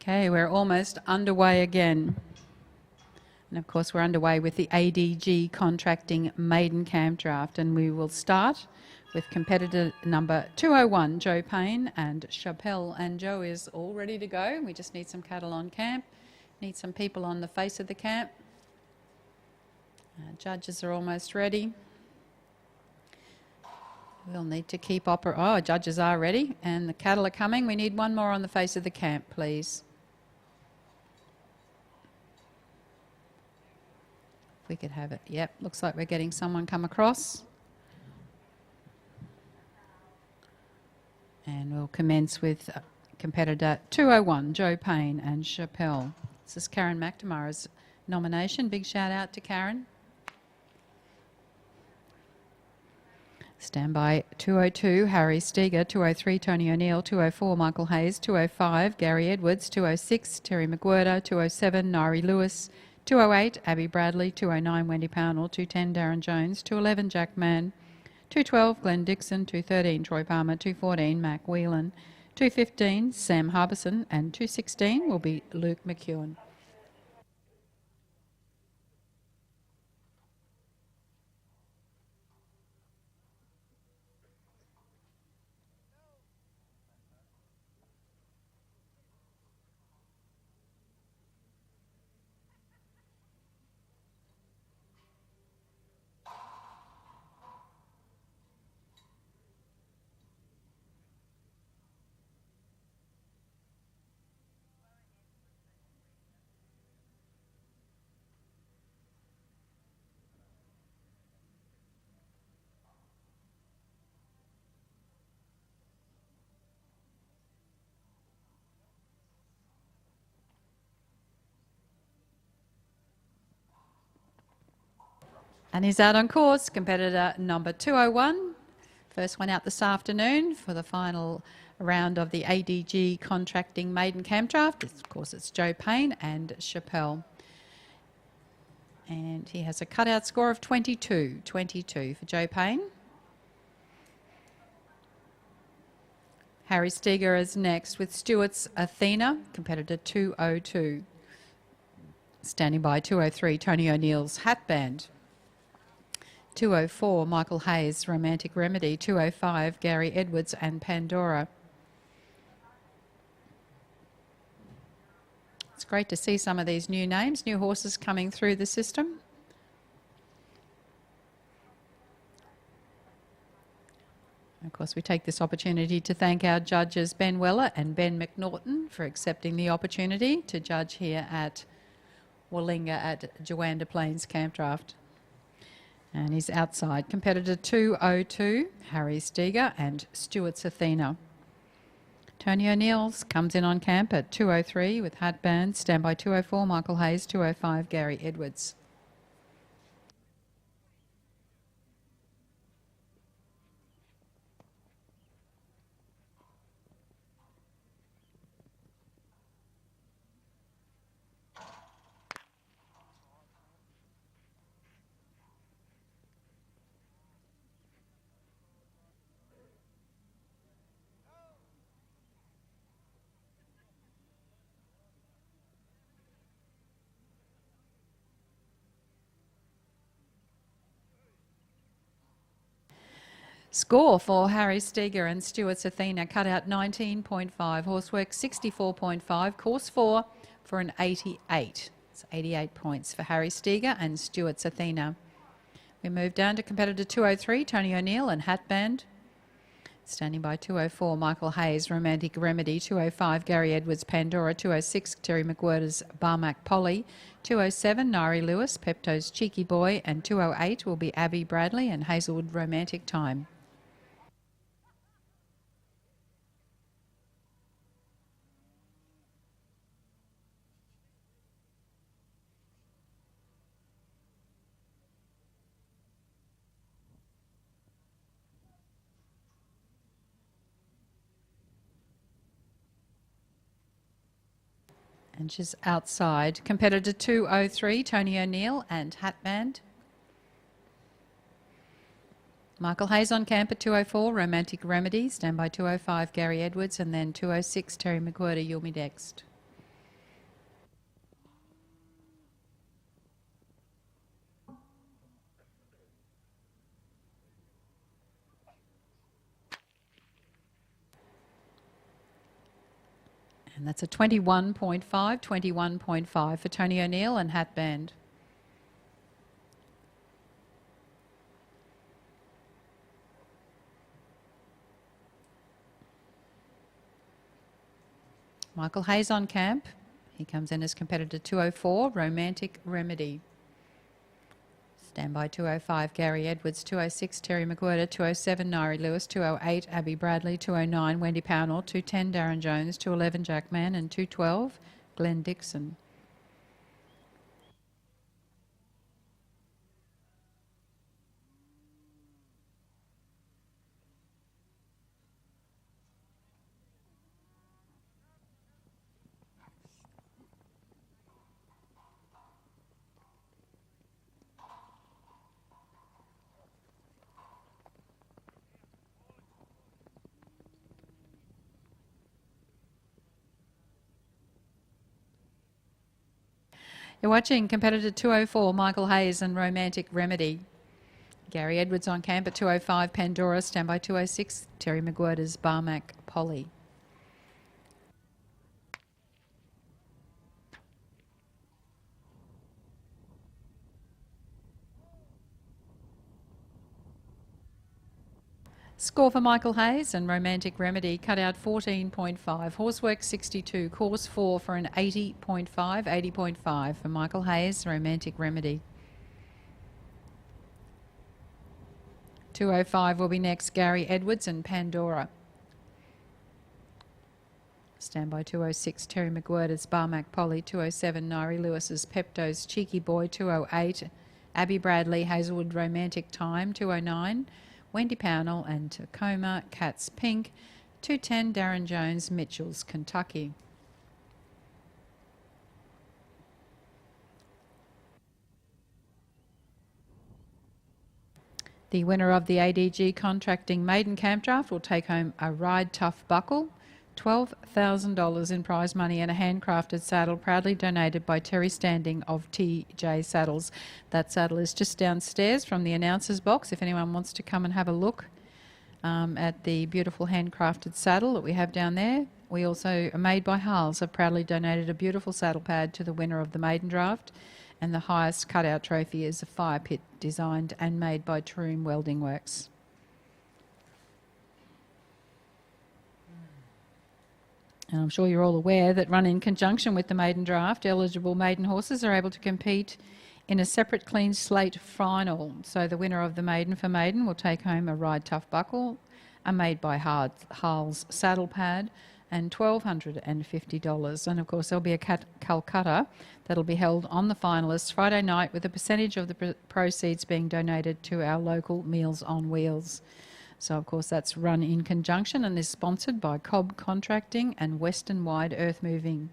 Okay, we're almost underway again. And of course, we're underway with the ADG contracting maiden Campdraft, and we will start with competitor number 201, Joe Payne and Chappelle. And Joe is all ready to go. We just need some cattle on camp, need some people on the face of the camp. Judges are almost ready. We'll need to keep judges are ready and the cattle are coming. We need one more on the face of the camp, please. If we could have it. Yep, looks like we're getting someone come across. And we'll commence with competitor 201, Joe Payne and Chappelle. This is Karen McNamara's nomination. Big shout out to Karen. Standby 202, Harry Steger, 203, Tony O'Neill, 204, Michael Hayes, 205, Gary Edwards, 206, Terry McWhirter, 207, Nairi Lewis, 208, Abby Bradley, 209, Wendy Pownell, 210, Darren Jones, 211, Jack Mann, 212, Glenn Dixon, 213, Troy Palmer, 214, Mac Whelan, 215, Sam Harbison, and 216 will be Luke McEwen. And he's out on course, competitor number 201. First one out this afternoon for the final round of the ADG contracting maiden Campdraft. Of course, it's Joe Payne and Chappelle. And he has a cutout score of 22 for Joe Payne. Harry Steger is next with Stewart's Athena, competitor 202. Standing by 203, Tony O'Neill's Hatband. 204, Michael Hayes, Romantic Remedy. 205, Gary Edwards and Pandora. It's great to see some of these new names, new horses coming through the system. Of course, we take this opportunity to thank our judges Ben Weller and Ben McNaughton for accepting the opportunity to judge here at Willinga at Juandah Plains Campdraft. And he's outside. Competitor 202, Harry Steger and Stewart's Athena. Tony O'Neill's comes in on camp at 203 with Hatband. Standby 204, Michael Hayes, 205, Gary Edwards. Score for Harry Steger and Stewart's Athena, cut out 19.5, horsework 64.5, course 4 for an 88. It's 88 points for Harry Steger and Stewart's Athena. We move down to competitor 203, Tony O'Neill and Hatband. Standing by 204, Michael Hayes, Romantic Remedy. 205, Gary Edwards, Pandora. 206, Terry McWhirter's Barmac Polly. 207, Nairi Lewis, Pepto's Cheeky Boy. And 208 will be Abby Bradley and Hazelwood Romantic Time. And she's outside. Competitor 203, Tony O'Neill and Hatband. Michael Hayes on camp at 204, Romantic Remedy. Standby 205, Gary Edwards. And then 206, Terry McWhirter, you'll be next. And that's a 21.5, 21.5 for Tony O'Neill and Hat Band. Michael Hayes on camp. He comes in as competitor 204, Romantic Remedy. Standby 205, Gary Edwards, 206, Terry McWhirter, 207, Nairi Lewis, 208, Abby Bradley, 209, Wendy Pownell, 210, Darren Jones, 211, Jack Mann, and 212, Glenn Dixon. You're watching competitor 204, Michael Hayes and Romantic Remedy. Gary Edwards on camp at 205, Pandora, standby 206, Terry McWhirter's Barmac Polly. Score for Michael Hayes and Romantic Remedy, cut out 14.5, horsework 62, course 4 for an 80.5, 80.5 for Michael Hayes, Romantic Remedy. 205 will be next, Gary Edwards and Pandora. Standby 206, Terry McWhirter's Barmac Polly, 207, Nairi Lewis's Pepto's Cheeky Boy, 208, Abby Bradley, Hazelwood Romantic Time, 209, Wendy Pownell and Tacoma, Cats Pink, 210, Darren Jones, Mitchell's Kentucky. The winner of the ADG Contracting Maiden Campdraft will take home a Ride Tough buckle, $12,000 in prize money and a handcrafted saddle proudly donated by Terry Standing of TJ Saddles. That saddle is just downstairs from the announcer's box if anyone wants to come and have a look at the beautiful handcrafted saddle that we have down there. We also, Made by Harles, have proudly donated a beautiful saddle pad to the winner of the maiden draft, and the highest cutout trophy is a fire pit designed and made by Troom Welding Works. And I'm sure you're all aware that run in conjunction with the maiden draft, eligible maiden horses are able to compete in a separate clean slate final. So the winner of the Maiden for Maiden will take home a Ride Tough buckle, a Made by Harles saddle pad, and $1,250. And of course there'll be a Calcutta that'll be held on the finalists Friday night, with a percentage of the proceeds being donated to our local Meals on Wheels. So, of course, that's run in conjunction and is sponsored by Cobb Contracting and Western Wide Earth Moving.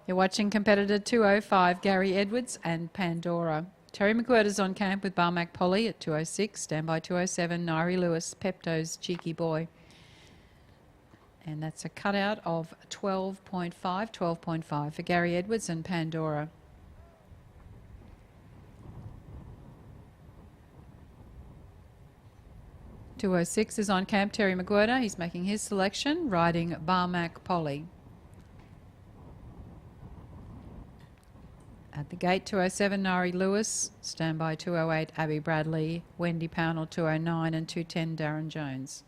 You're watching competitor 205, Gary Edwards and Pandora. Terry McWhirter's on camp with Barmac Polly at 206, standby 207, Nairi Lewis, Pepto's Cheeky Boy. And that's a cutout of 12.5, 12.5 for Gary Edwards and Pandora. .206 is on camp, Terry McWhirter. He's making his selection, riding Barmac Polly. At the gate, 207, Nairi Lewis. Standby 208, Abby Bradley. Wendy Pownell, 209, and 210, Darren Jones.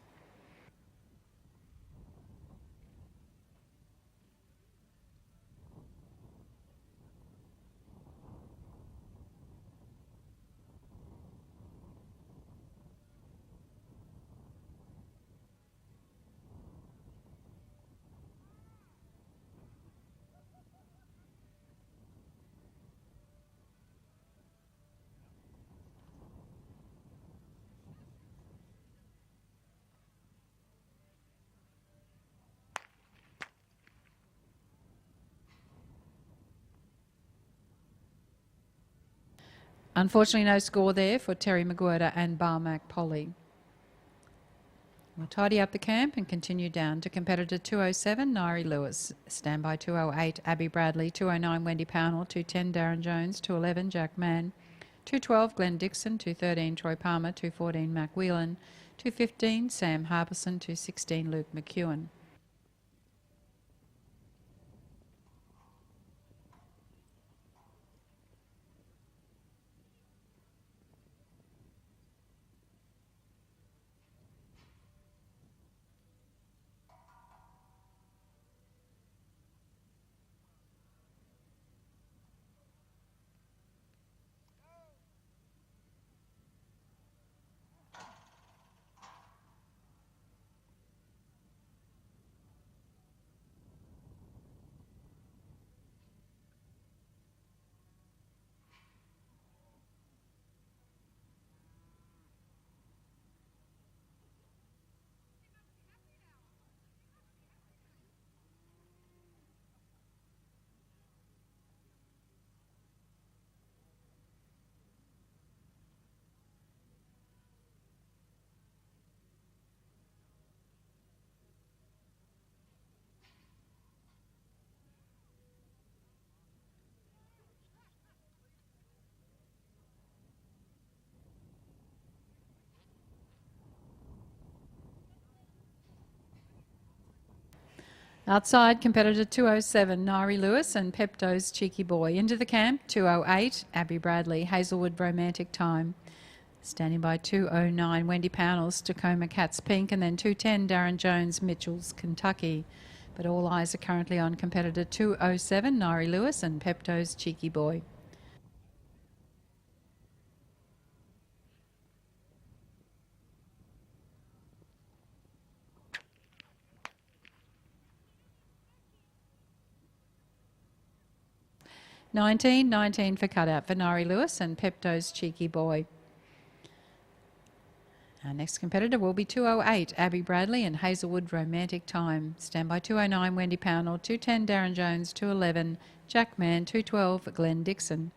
Unfortunately, no score there for Terry Maguirda and Barmac Polly. We'll tidy up the camp and continue down to competitor 207, Nairi Lewis. Standby 208, Abby Bradley. 209, Wendy Pownell. 210, Darren Jones. 211, Jack Mann. 212, Glenn Dixon. 213, Troy Palmer. 214, Mac Whelan. 215, Sam Harbison. 216, Luke McEwen. Outside, competitor 207, Nairi Lewis and Pepto's Cheeky Boy. Into the camp, 208, Abby Bradley, Hazelwood Romantic Time. Standing by 209, Wendy Pownell's Tacoma Cats Pink. And then 210, Darren Jones, Mitchell's Kentucky. But all eyes are currently on competitor 207, Nairi Lewis and Pepto's Cheeky Boy. $19.19 for cutout for Nairi Lewis and Pepto's Cheeky Boy. Our next competitor will be 208, Abby Bradley and Hazelwood Romantic Time. Standby 209, Wendy Pownell. 210, Darren Jones. 211, Jack Mann. 212, Glenn Dixon.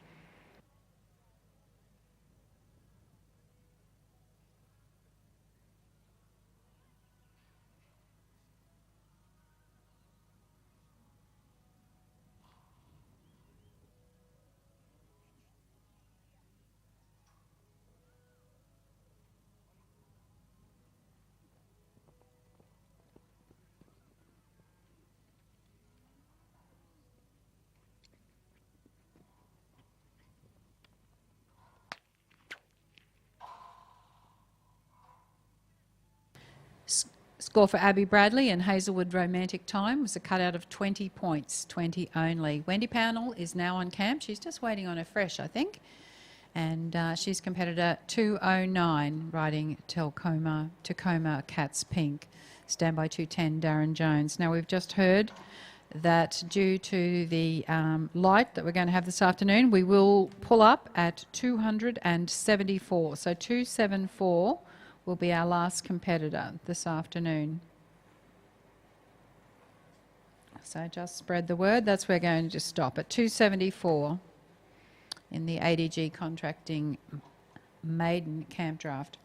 Score for Abby Bradley and Hazelwood Romantic Time was a cutout of 20 points, 20 only. Wendy Pownell is now on camp. She's just waiting on her fresh, I think. And she's competitor 209, riding Tacoma Cats Pink. Standby 210, Darren Jones. Now, we've just heard that due to the light that we're going to have this afternoon, we will pull up at 274. So 274 will be our last competitor this afternoon. So just spread the word. That's where we're going to stop at 274 in the ADG Contracting Maiden Campdraft.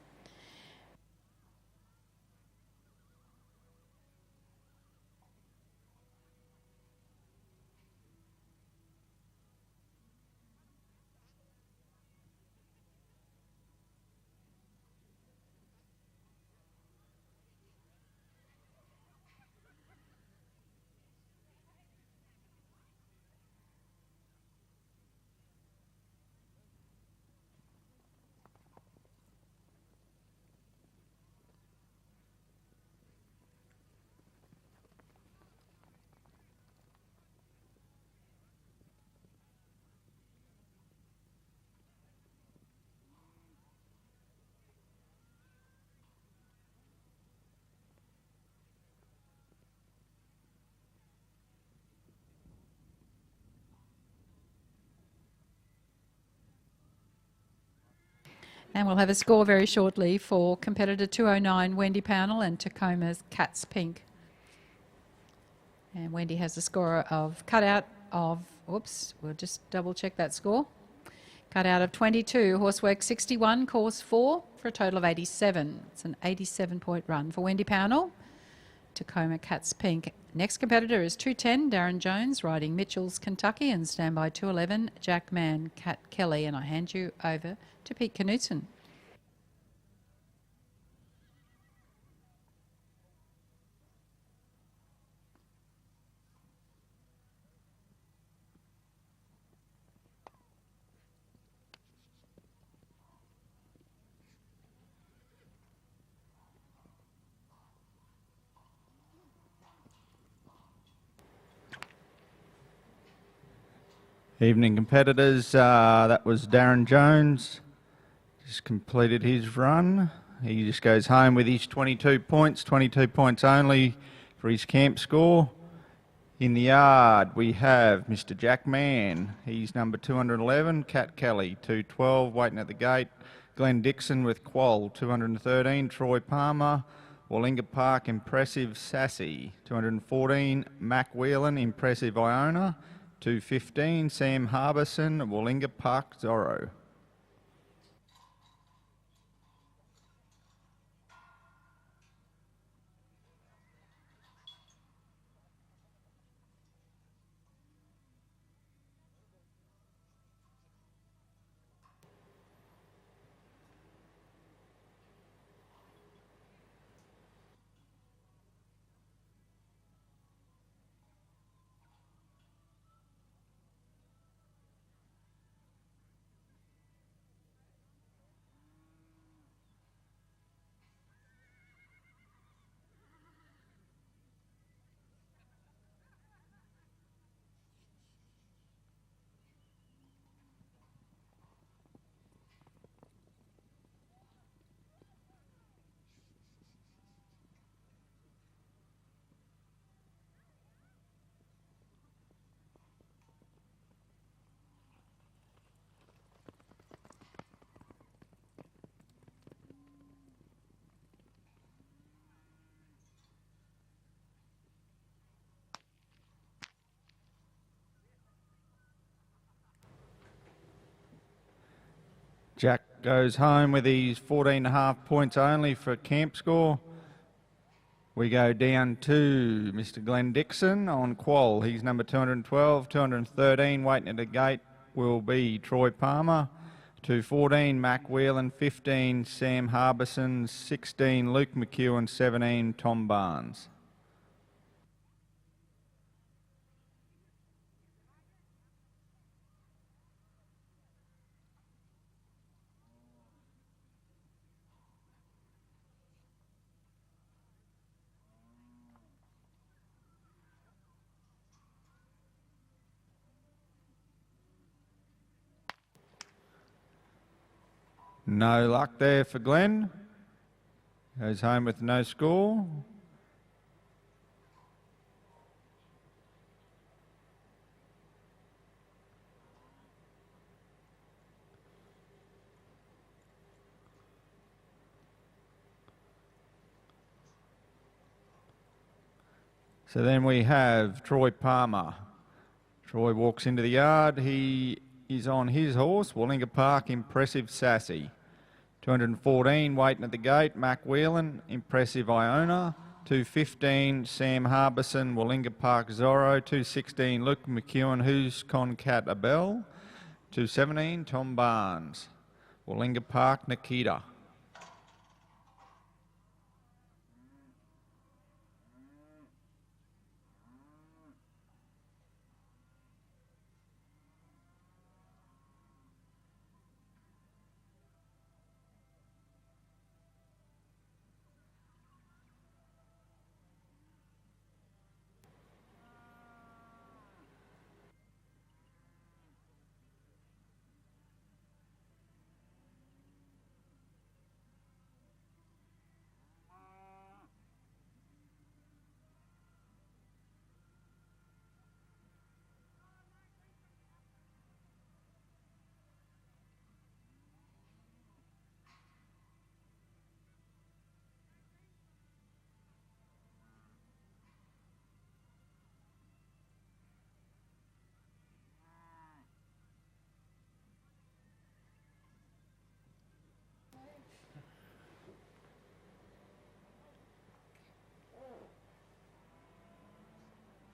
And we'll have a score very shortly for competitor 209, Wendy Pownell, and Tacoma's Cats Pink. And Wendy has a score of cutout of, whoops, we'll just double check that score. Cut out of 22, horsework 61, course 4 for a total of 87. It's an 87-point run for Wendy Pownell. Tacoma Cats Pink. Next competitor is 210, Darren Jones, riding Mitchell's Kentucky, and standby 211, Jack Mann, Cat Kelly. And I hand you over to Pete Knudsen. Evening competitors, that was Darren Jones, just completed his run. He just goes home with his 22 points only for his camp score. In the yard we have Mr. Jack Mann, he's number 211, Cat Kelly 212, waiting at the gate. Glenn Dixon with Quoll 213, Troy Palmer, Willinga Park Impressive Sassy 214, Mac Whelan Impressive Iona 215, Sam Harbison, Willinga Park Zorro. Jack goes home with his 14.5 points only for camp score. We go down to Mr. Glenn Dixon on Quoll. He's number 212, 213, waiting at the gate will be Troy Palmer. 214, Mac Whelan, 15, Sam Harbison, 16, Luke McEwen, 17, Tom Barnes. No luck there for Glenn. Goes home with no score. So then we have Troy Palmer. Troy walks into the yard. He is on his horse, Willinga Park Impressive Sassy. 214, waiting at the gate, Mac Whelan, Impressive Iona. 215, Sam Harbison, Willinga Park Zorro. 216, Luke McEwen, Who's Concat Abel. 217, Tom Barnes, Willinga Park Nikita.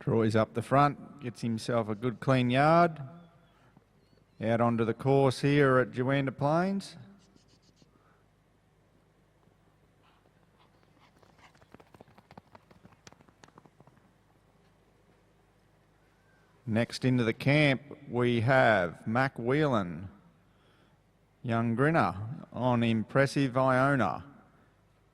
Troy's up the front, gets himself a good clean yard. Out onto the course here at Juandah Plains. Next into the camp we have Mac Whelan, young grinner on Impressive Iona.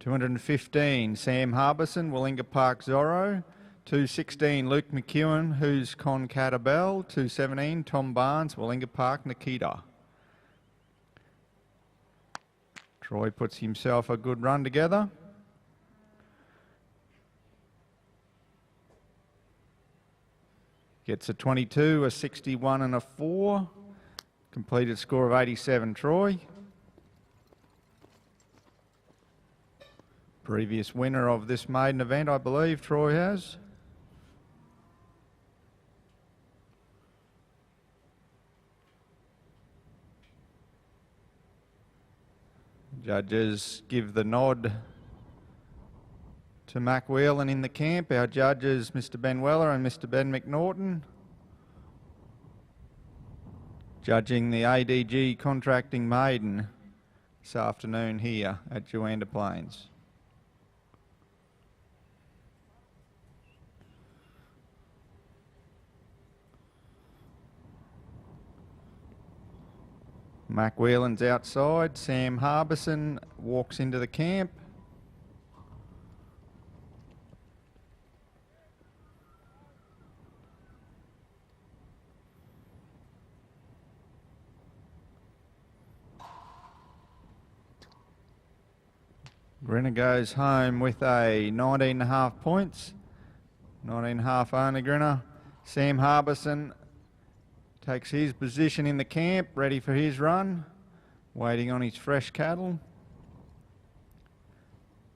215 Sam Harbison, Willinga Park Zorro. 216 Luke McEwen, who's Concatabel. 217 Tom Barnes, Willinga Park Nikita. Troy puts himself a good run together. Gets a 22, a 61 and a 4. Completed score of 87, Troy. Previous winner of this maiden event, I believe, Troy has. Judges give the nod to Mac Whelan in the camp. Our judges, Mr. Ben Weller and Mr. Ben McNaughton. Judging the ADG contracting maiden this afternoon here at Juandah Plains. Mac Whelan's outside. Sam Harbison walks into the camp. Grinner goes home with a 19.5 points. 19.5 only Grinner. Sam Harbison takes his position in the camp, ready for his run, waiting on his fresh cattle.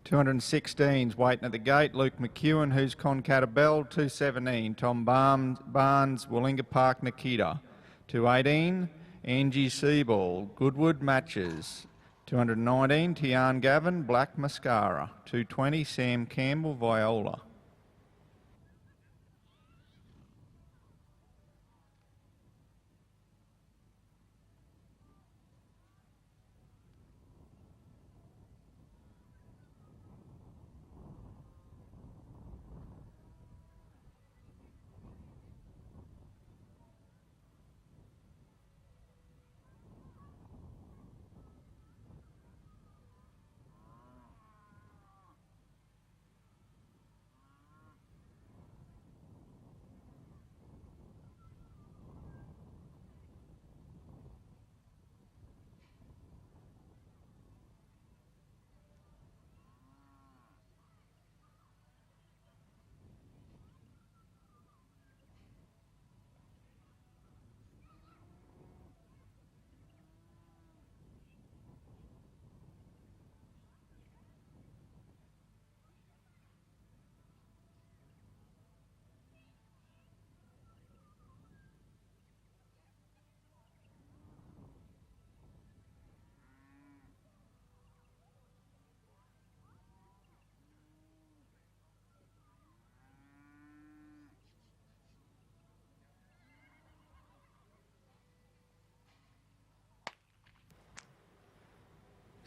216's waiting at the gate, Luke McEwen, who's Concatabel. 217, Tom Barnes, Willinga Park Nikita. 218, Angie Seaball, Goodwood Matches. 219, Tian Gavin, Black Mascara. 220, Sam Campbell, Viola.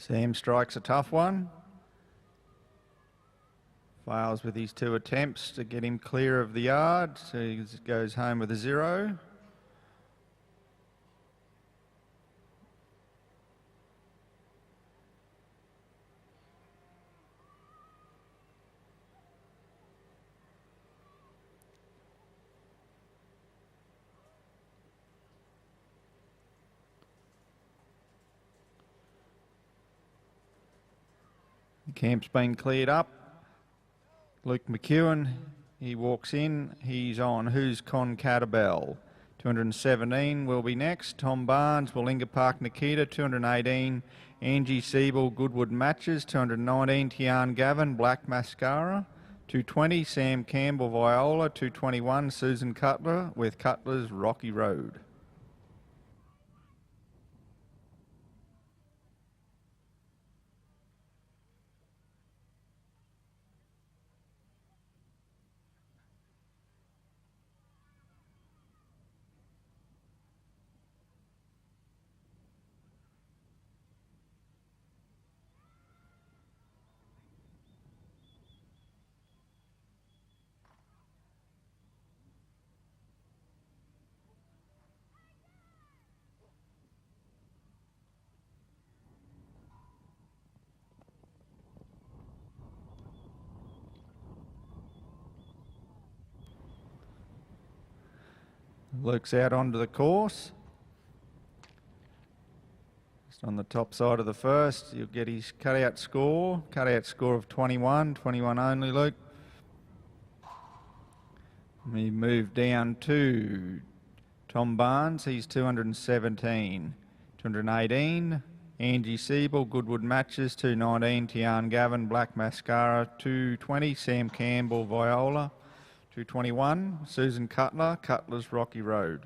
Sam strikes a tough one. Fails with his 2 attempts to get him clear of the yard, so he goes home with a 0. The camp's been cleared up. Luke McEwen, he walks in, he's on Who's Concatabel. 217 will be next. Tom Barnes, Willinga Park Nikita. 218, Angie Siebel, Goodwood Matches. 219, Tian Gavin, Black Mascara. 220, Sam Campbell, Viola. 221, Susan Cutler with Cutler's Rocky Road. Luke's out onto the course. Just on the top side of the first, you'll get his cutout score of 21, 21 only, Luke. We move down to Tom Barnes, he's 217. 218, Angie Siebel, Goodwood Matches, 219, Tian Gavin, Black Mascara, 220, Sam Campbell, Viola, 221, Susan Cutler, Cutler's Rocky Road.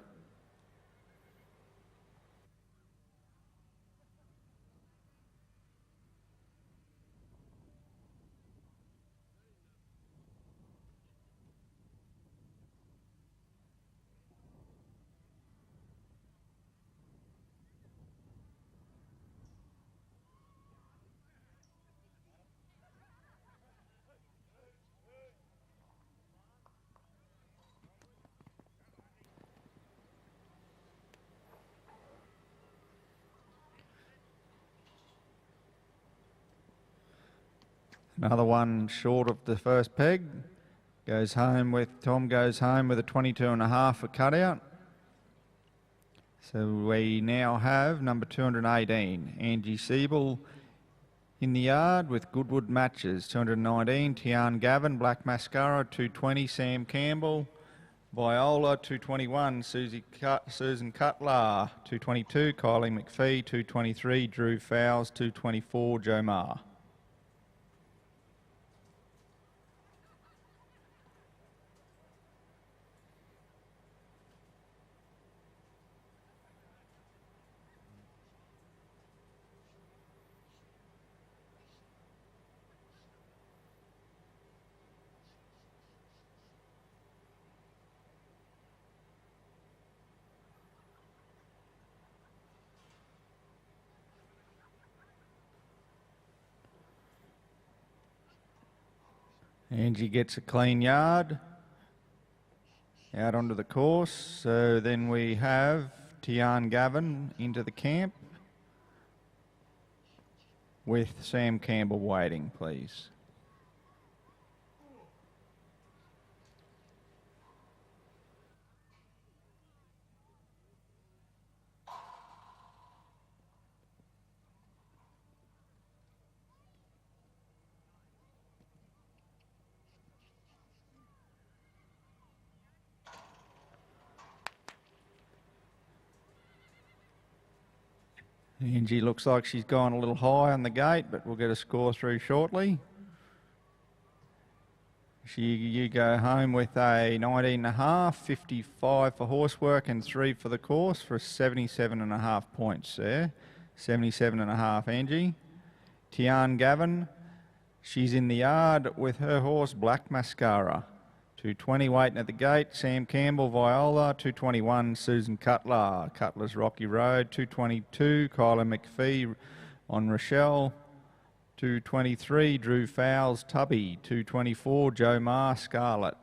Another one short of the first peg. Tom goes home with a 22.5 for cutout. So we now have number 218, Angie Siebel in the yard with Goodwood Matches, 219, Tian Gavin, Black Mascara, 220, Sam Campbell, Viola, 221, Susan Cutler, 222, Kylie McPhee, 223, Drew Fowles, 224, Joe Marr. Angie gets a clean yard out onto the course. So then we have Tian Gavin into the camp with Sam Campbell waiting, please. Angie looks like she's gone a little high on the gate, but we'll get a score through shortly. You go home with a 19.5, 55 for horsework and 3 for the course for 77.5 points there. 77.5, Angie. Tian Gavin, she's in the yard with her horse Black Mascara. 220 waiting at the gate, Sam Campbell, Viola. 221, Susan Cutler, Cutler's Rocky Road. 222, Kyla McPhee on Rochelle. 223, Drew Fowles, Tubby. 224, Joe Marr, Scarlett.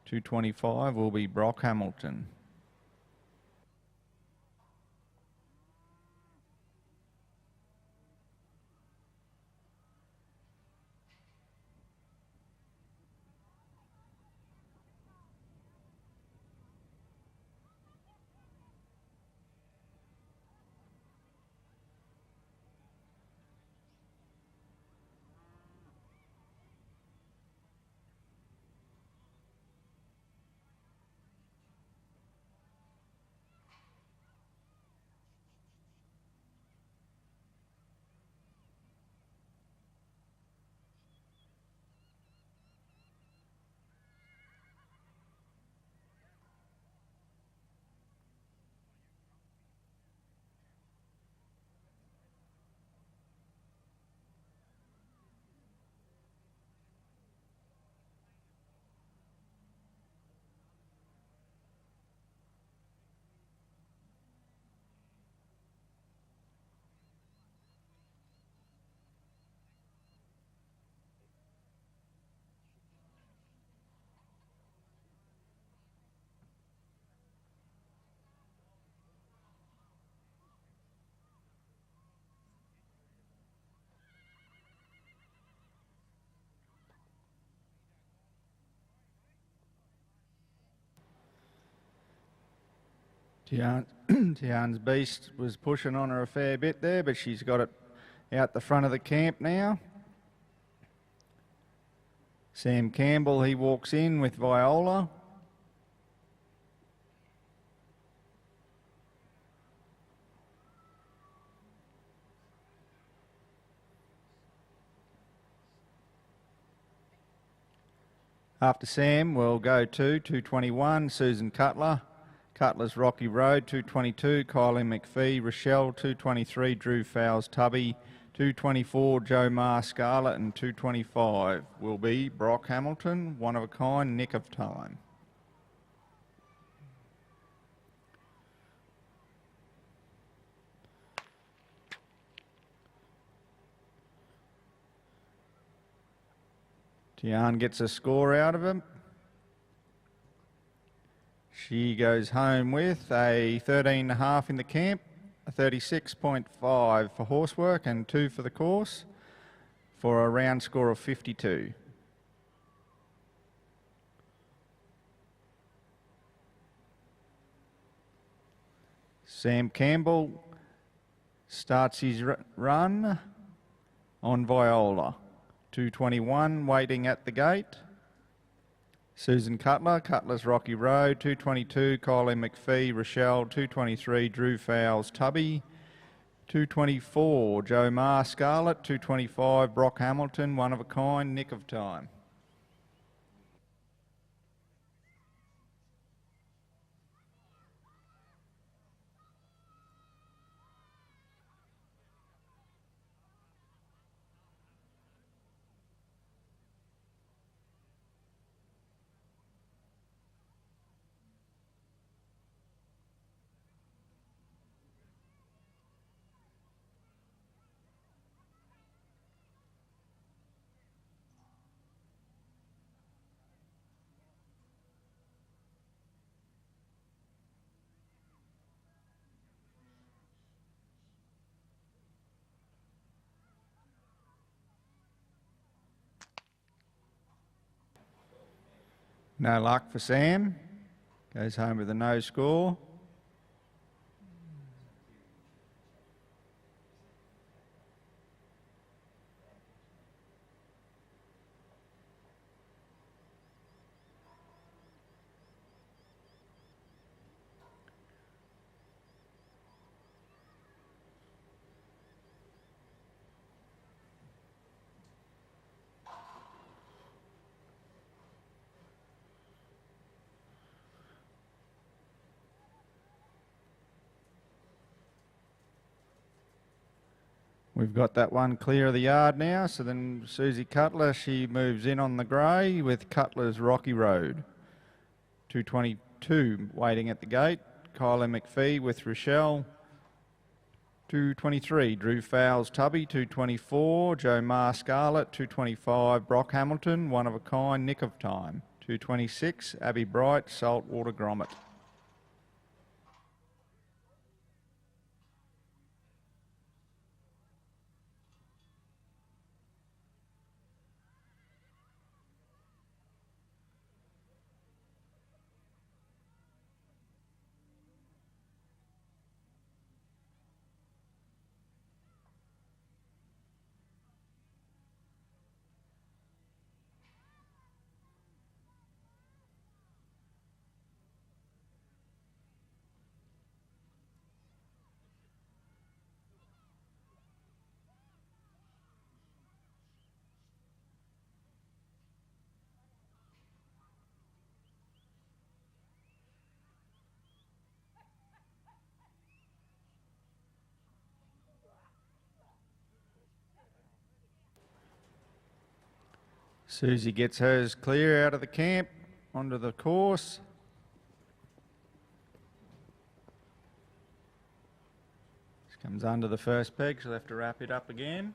225 will be Brock Hamilton. Tian's Beast was pushing on her a fair bit there, but she's got it out the front of the camp now. Sam Campbell, he walks in with Viola. After Sam, we'll go to 221, Susan Cutler. Cutler's Rocky Road, 222, Kylie McPhee. Rochelle, 223, Drew Fowles Tubby. 224, Joe Marr Scarlett. And 225 will be Brock Hamilton, One of a Kind, Nick of Time. Tian gets a score out of him. She goes home with a 13.5 in the camp, a 36.5 for horsework and 2 for the course, for a round score of 52. Sam Campbell starts his run on Viola. 221 waiting at the gate. Susan Cutler, Cutler's Rocky Road. 222, Kylie McPhee. Rochelle, 223, Drew Fowles Tubby. 224, Joe Marr Scarlett. 225, Brock Hamilton, One of a Kind, Nick of Time. No luck for Sam. Goes home with a no score. We've got that one clear of the yard now, so then Susie Cutler, she moves in on the grey with Cutler's Rocky Road. 222 waiting at the gate, Kylie McPhee with Rochelle. 223, Drew Fowles Tubby. 224, Joe Marr Scarlett. 225, Brock Hamilton, One of a Kind, Nick of Time. 226, Abby Bright, Saltwater Grommet. Susie gets hers clear out of the camp, onto the course. She comes under the first peg, she'll have to wrap it up again.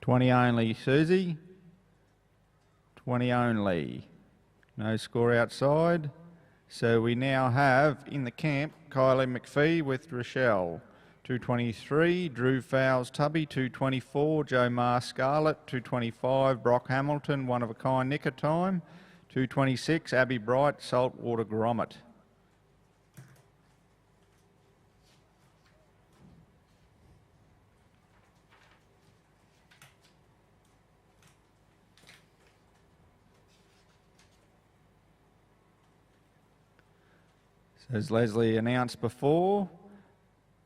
$20 only, Susie. 20 only. No score outside. So we now have in the camp Kylie McPhee with Rochelle. 223, Drew Fowles Tubby. 224, Joe Marr Scarlett. 225, Brock Hamilton, one of a kind nicker time. 226, Abby Bright, Saltwater Grommet. As Leslie announced before,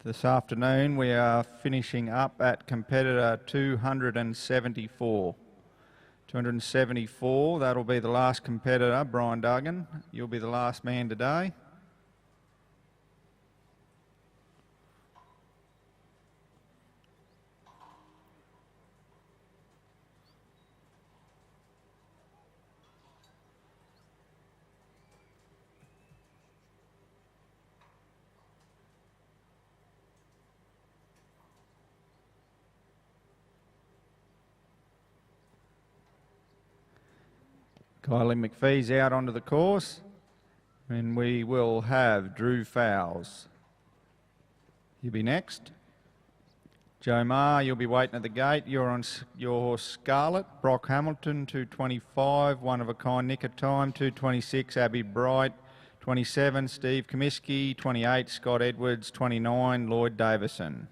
this afternoon we are finishing up at competitor 274. 274, that'll be the last competitor, Brian Duggan. You'll be the last man today. Kylie McPhee's out onto the course, and we will have Drew Fowles. You'll be next. Joe Marr, you'll be waiting at the gate. You're on your horse Scarlett. Brock Hamilton, 225, one of a kind nicker time. 226, Abby Bright. 27, Steve Comiskey. 28, Scott Edwards. 29, Lloyd Davison.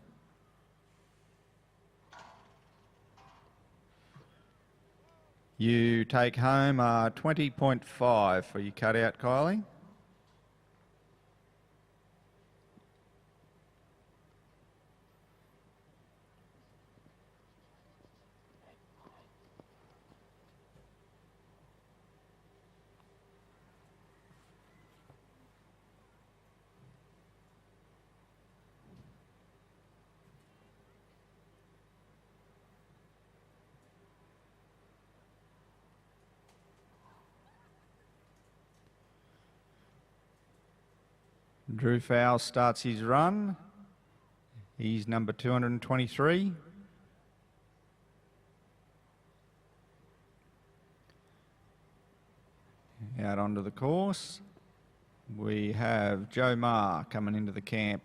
You take home 20.5 for your cutout, Kylie. Drew Fowles starts his run. He's number 223. Out onto the course, we have Joe Marr coming into the camp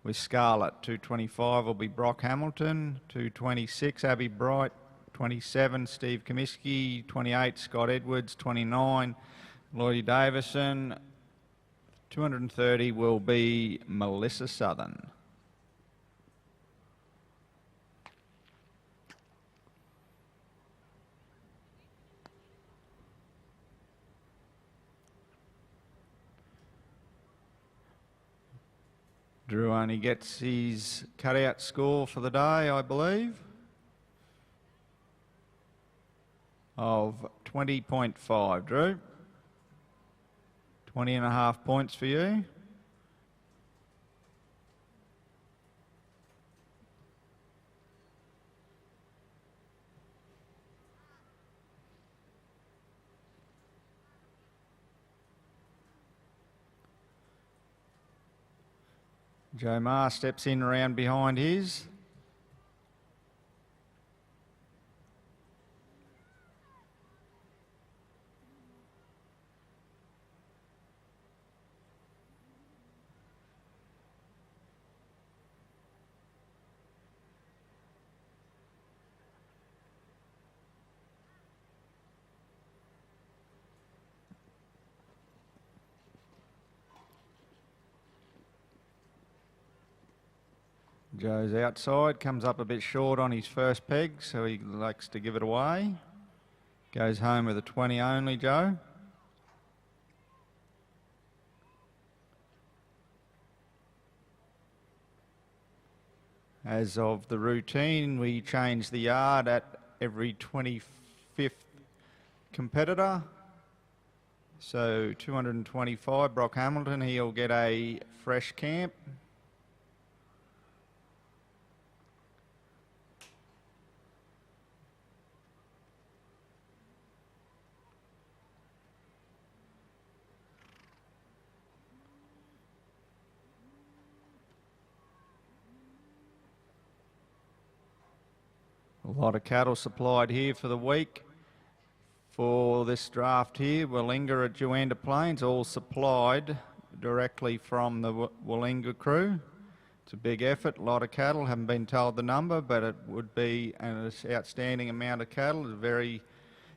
with Scarlett. 225 will be Brock Hamilton. 226, Abby Bright. 27, Steve Comiskey. 28, Scott Edwards. 29, Lloyd Davison. 230 will be Melissa Southern. Drew only gets his cutout score for the day, I believe, of 20.5. Drew? 20.5 points for you. Joe Marr steps in around behind his. Joe's outside, comes up a bit short on his first peg, so he likes to give it away. Goes home with a 20 only, Joe. As of the routine, we change the yard at every 25th competitor. So 225, Brock Hamilton, he'll get a fresh camp. A lot of cattle supplied here for the week for this draft here. Willinga at Juandah Plains, all supplied directly from the Willinga crew. It's a big effort, a lot of cattle. Haven't been told the number, but it would be an outstanding amount of cattle. It's a very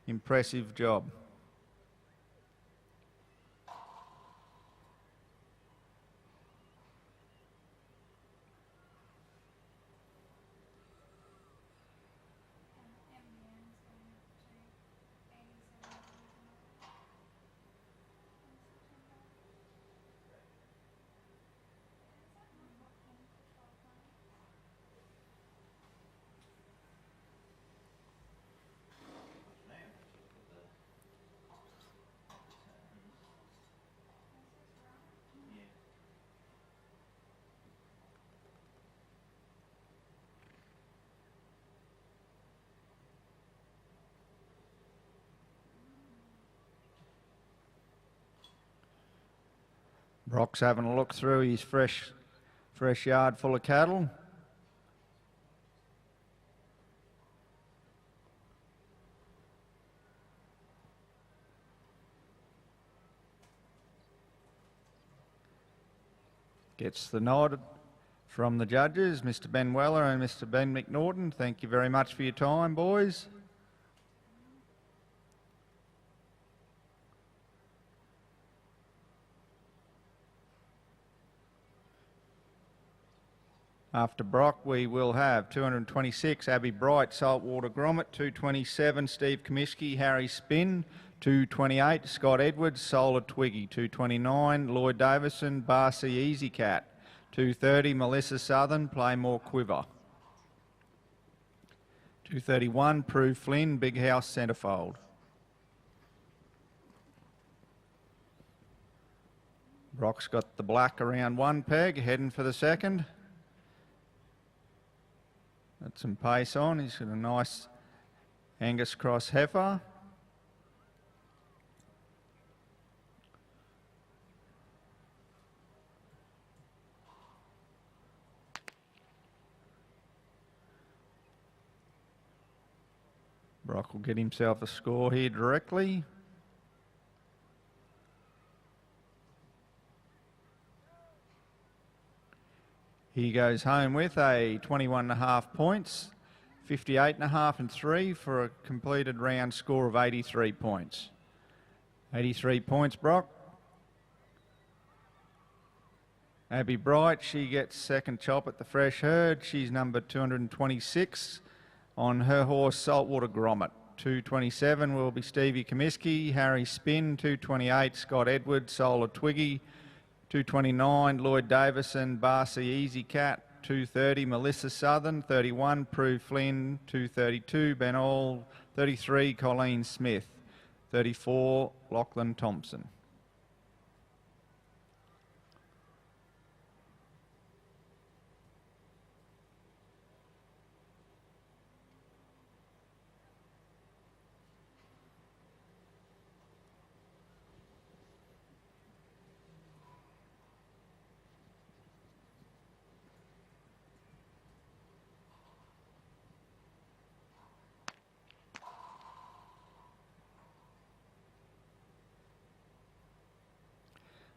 impressive job. Brock's having a look through his fresh yard full of cattle. Gets the nod from the judges, Mr. Ben Weller and Mr. Ben McNaughton. Thank you very much for your time, boys. After Brock, we will have 226, Abby Bright, Saltwater Grommet, 227, Steve Comiskey, Harry Spin, 228, Scott Edwards, Solar Twiggy, 229, Lloyd Davison, Barcy Easy Cat, 230, Melissa Southern, Playmore Quiver, 231, Prue Flynn, Big House Centrefold. Brock's got the black around one peg, heading for the second. Got some pace on. He's got a nice Angus Cross heifer. Brock will get himself a score here directly. He goes home with a 21.5 points, 58.5 and 3 for a completed round score of 83 points. 83 points, Brock. Abby Bright, she gets second chop at the fresh herd. She's number 226 on her horse Saltwater Grommet. 227 will be Stevie Comiskey, Harry Spin, 228 Scott Edwards, Solar Twiggy, 229 Lloyd Davison, Barcy Easy Cat, 230 Melissa Southern, 31 Prue Flynn, 232 Ben All, 33 Colleen Smith, 34 Lachlan Thompson.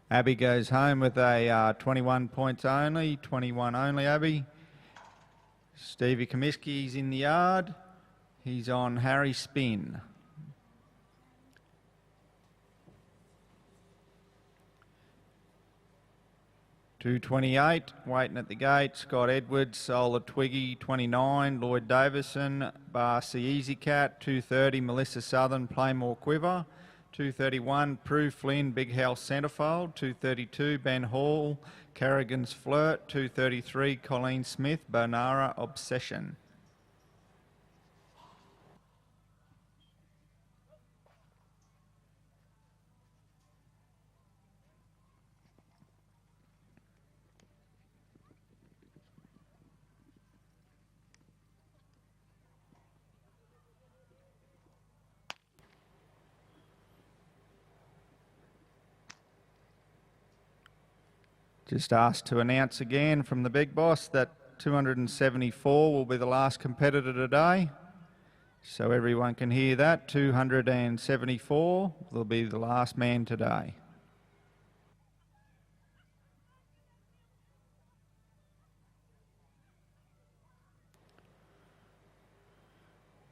Abby goes home with a 21 points only, 21 only, Abby. Stevie Comiskey's in the yard. He's on Harry Spin. $2.28, waiting at the gate, Scott Edwards, Solar Twiggy, 29, Lloyd Davison, Barcy Easy Cat, 230, Melissa Southern, Playmore Quiver, 231, Prue Flynn, Big House Centrefold, 232, Ben Hall, Carrigan's Flirt, 233, Colleen Smith, Bonara Obsession. Just asked to announce again from the big boss that 274 will be the last competitor today. So everyone can hear that. 274 will be the last man today.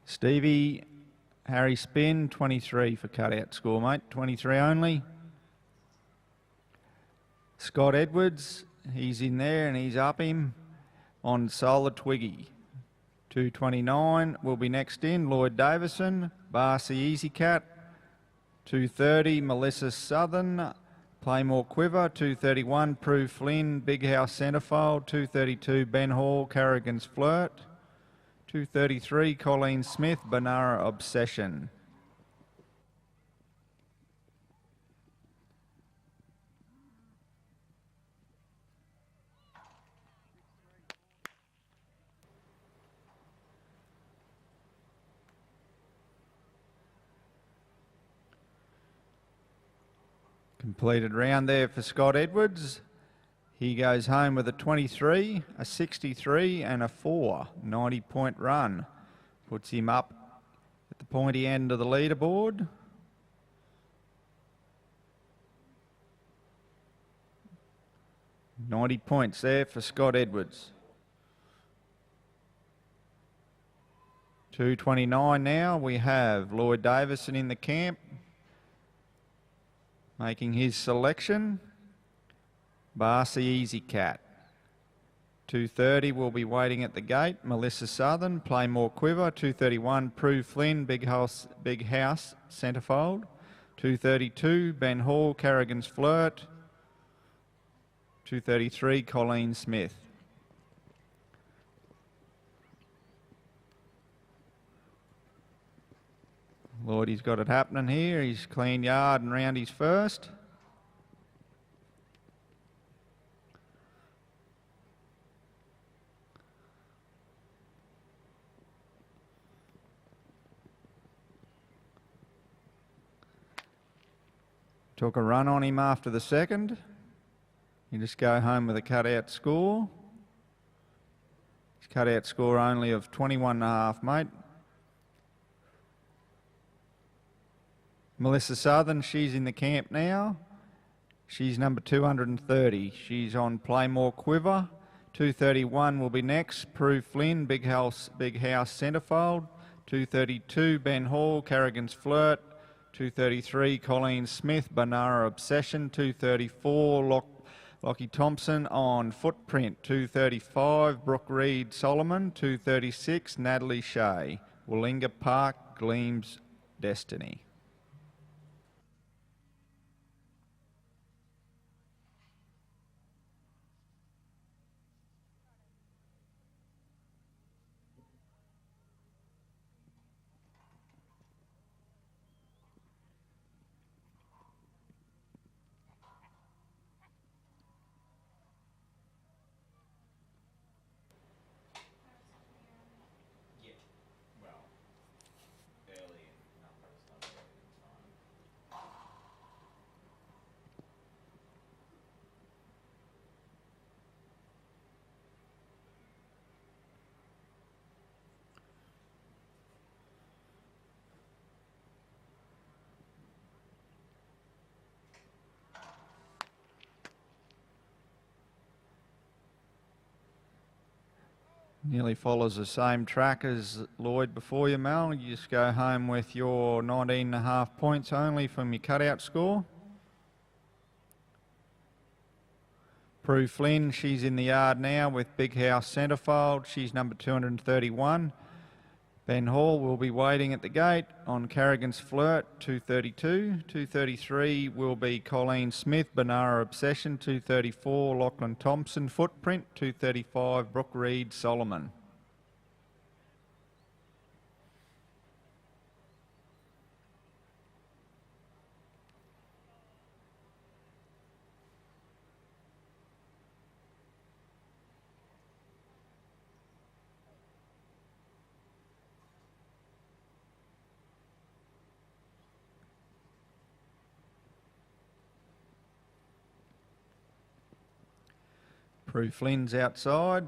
Stevie, Harry Spin, 23 for cutout score, mate. 23 only. Scott Edwards, he's in there and he's up him on Solar Twiggy. 229 will be next in. Lloyd Davison, Barcy Easy Cat. 230, Melissa Southern, Playmore Quiver. 231, Prue Flynn, Big House Centrefold. 232, Ben Hall, Carrigan's Flirt. 233, Colleen Smith, Banara Obsession. Completed round there for Scott Edwards. He goes home with a 23, a 63 and a 4, 90-point run. Puts him up at the pointy end of the leaderboard. .90 points there for Scott Edwards. 229 now. We have Lloyd Davison in the camp, making his selection. Barcy Easy Cat. 230 will be waiting at the gate. Melissa Southern, Playmore Quiver. 231, Prue Flynn, Big House Centrefold. 232, Ben Hall, Carrigan's Flirt. 233, Colleen Smith. Lloydie's got it happening here. He's clean yard and round his first. Took a run on him after the second. You just go home with a cutout score. His cutout score only of 21.5, mate. Melissa Southern, she's in the camp now. She's number 230. She's on Playmore Quiver. 231 will be next. Prue Flynn, Big House Centrefold. 232, Ben Hall, Carrigan's Flirt. 233, Colleen Smith, Banara Obsession. 234, Lockie Thompson on Footprint. 235, Brooke Reed Solomon. 236, Natalie Shea. Willinga Park, Gleams Destiny. Nearly follows the same track as Lloyd before you, Mel. You just go home with your 19.5 points only from your cutout score. Prue Flynn, she's in the yard now with Big House Centrefold. She's number 231. Ben Hall will be waiting at the gate on Carrigan's Flirt, 232. 233 will be Colleen Smith, Banara Obsession. 234, Lachlan Thompson, Footprint. 235, Brooke Reed Solomon. Prue Flynn's outside.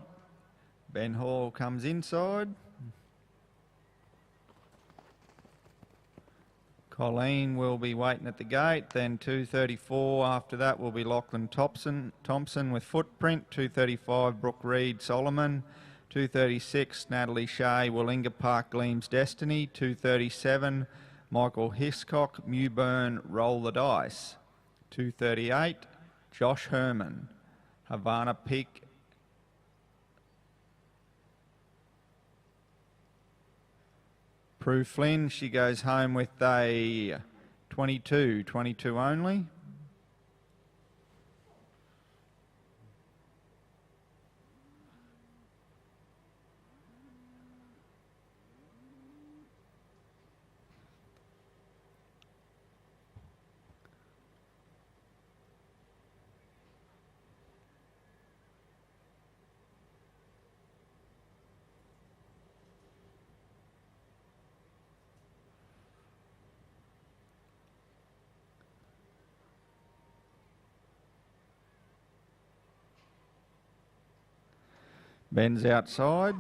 Ben Hall comes inside. Colleen will be waiting at the gate. Then 234 after that will be Lachlan Thompson with Footprint. 235 Brooke Reed Solomon. 236, Natalie Shea, Willinga Park Gleams Destiny. 237, Michael Hiscock, Mewburn Roll the Dice. 238, Josh Herman, Havana Peak. Prue Flynn, she goes home with a 22 only. Ben's outside.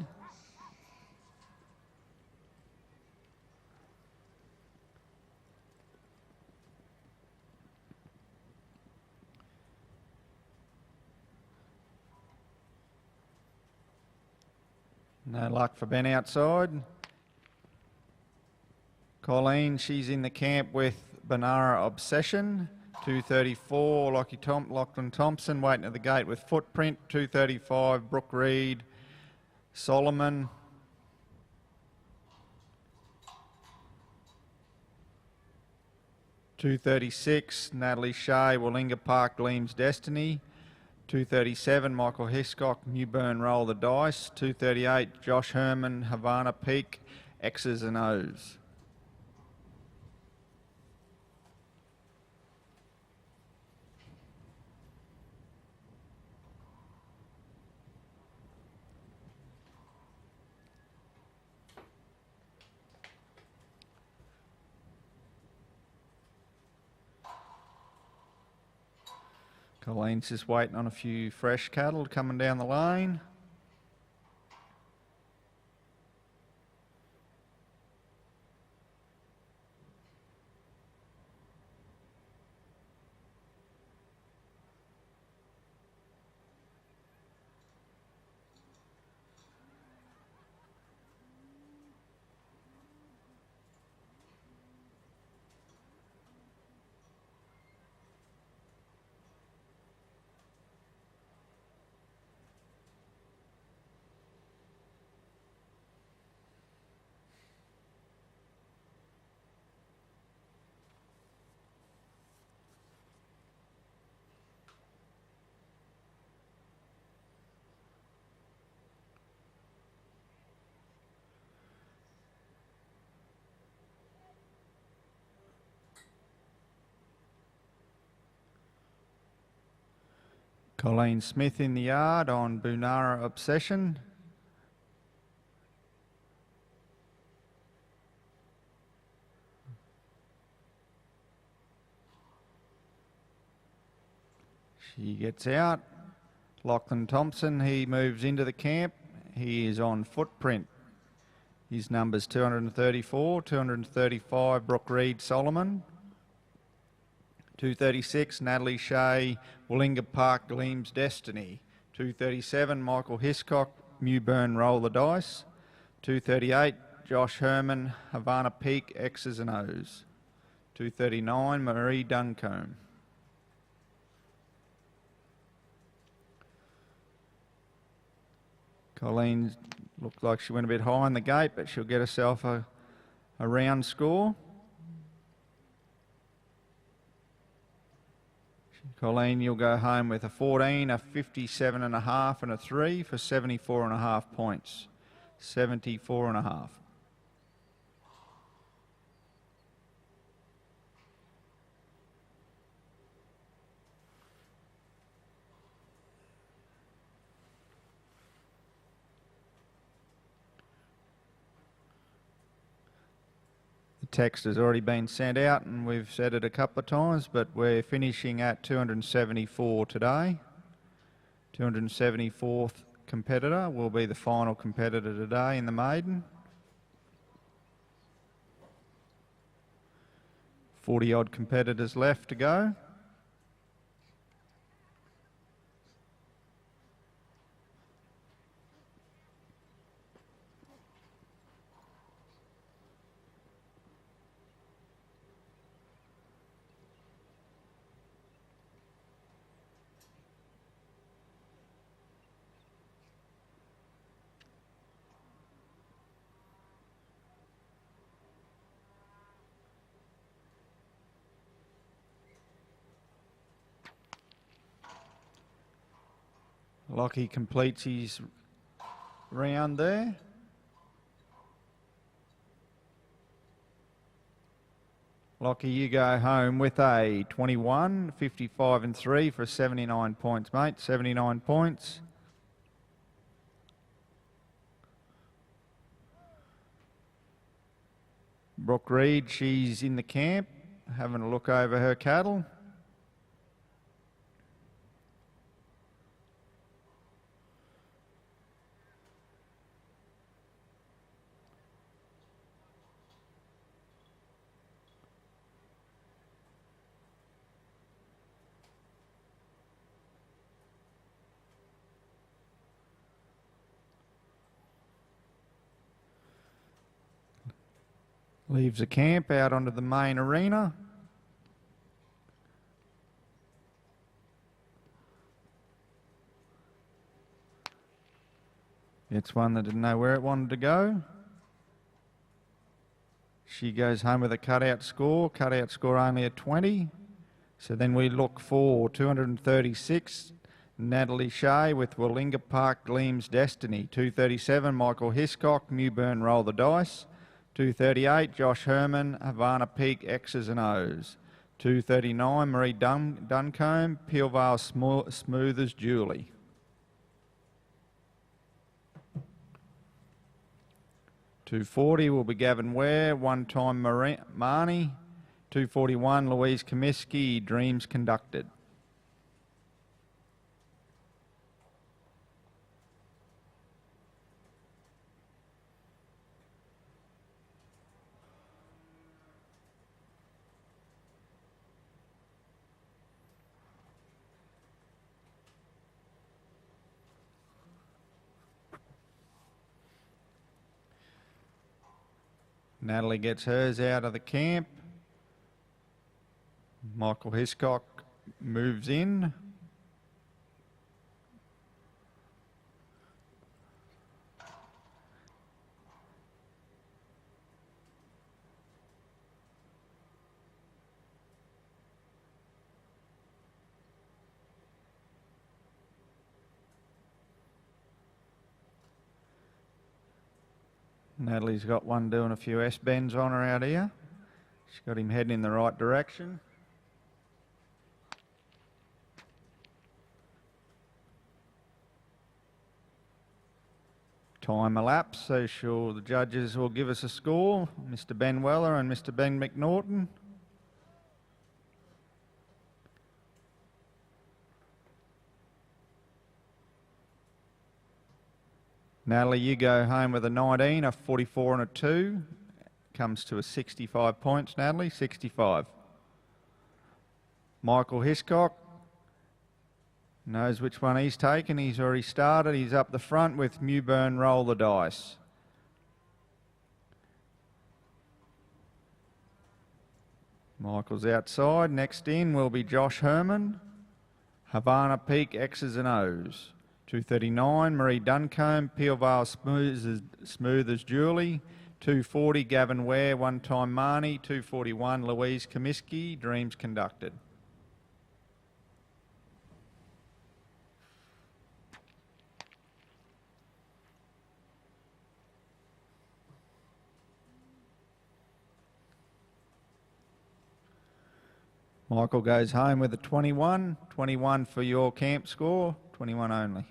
No luck for Ben outside. Colleen, she's in the camp with Banara Obsession. 234, Lachlan Thompson waiting at the gate with Footprint. 235, Brooke Reed, Solomon. .236, Natalie Shea, Willinga Park Gleams Destiny. 237, Michael Hiscock, Mewburn Roll the Dice. 238, Josh Herman, Havana Peak, X's and O's. Colleen's just waiting on a few fresh cattle coming down the lane. Colleen Smith in the yard on Bunara Obsession. She gets out. Lachlan Thompson, he moves into the camp. He is on Footprint. His number's 234, 235, Brooke Reed Solomon. 236, Natalie Shea, Willinga Park Gleams Destiny. 237, Michael Hiscock, Mewburn Roll the Dice. 238, Josh Herman, Havana Peak, X's and O's. 239, Marie Duncombe. Colleen looked like she went a bit high in the gate, but she'll get herself a round score. Colleen, you'll go home with a 14, a 57.5 and a 3 for 74.5 points. 74.5. Text has already been sent out and we've said it a couple of times, but we're finishing at 274 today. 274th competitor will be the final competitor today in the maiden. 40 odd competitors left to go. Lockie completes his round there. Lockie, you go home with a 21, 55 and 3 for 79 points, mate. 79 points. Brooke Reed, she's in the camp, having a look over her cattle. Leaves the camp out onto the main arena. It's one that didn't know where it wanted to go. She goes home with a cutout score only a 20. So then we look for 236, Natalie Shea with Willinga Park Gleam's Destiny. 237, Michael Hiscock, Newburn Roll the Dice. 238, Josh Herman, Havana Peak X's and O's. 239, Marie Duncombe, Peelvale Smoothers Julie. $240 will be Gavin Ware, one-time Marnie. 241, Louise Comiskey, Dreams Conducted. Natalie gets hers out of the camp. Michael Hiscock moves in. Natalie's got one doing a few S-bends on her out here. She's got him heading in the right direction. Time elapsed, so the judges will give us a score. Mr. Ben Weller and Mr. Ben McNaughton. Natalie, you go home with a 19, a 44 and a 2. Comes to a 65 points, Natalie, 65. Michael Hiscock knows which one he's taken. He's already started. He's up the front with Newburn Roll the Dice. Michael's outside. Next in will be Josh Herman. Havana Peak X's and O's. 239, Marie Duncombe, Peelvale Smooth as Julie. 240, Gavin Ware, one-time Marnie. 241, Louise Comiskey, Dreams Conducted. Michael goes home with a 21. 21 for your camp score, 21 only.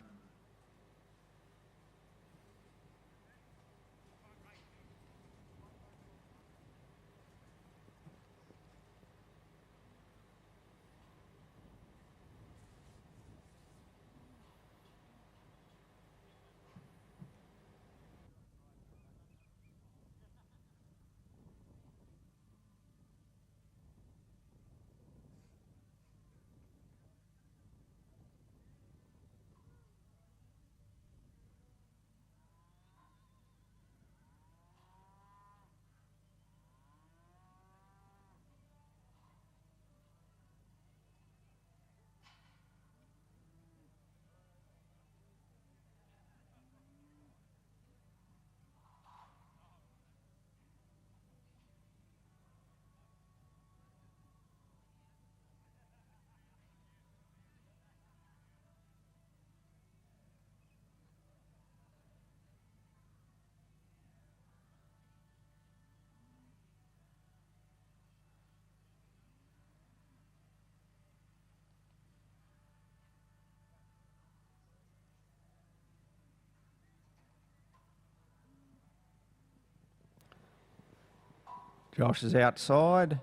Josh is outside.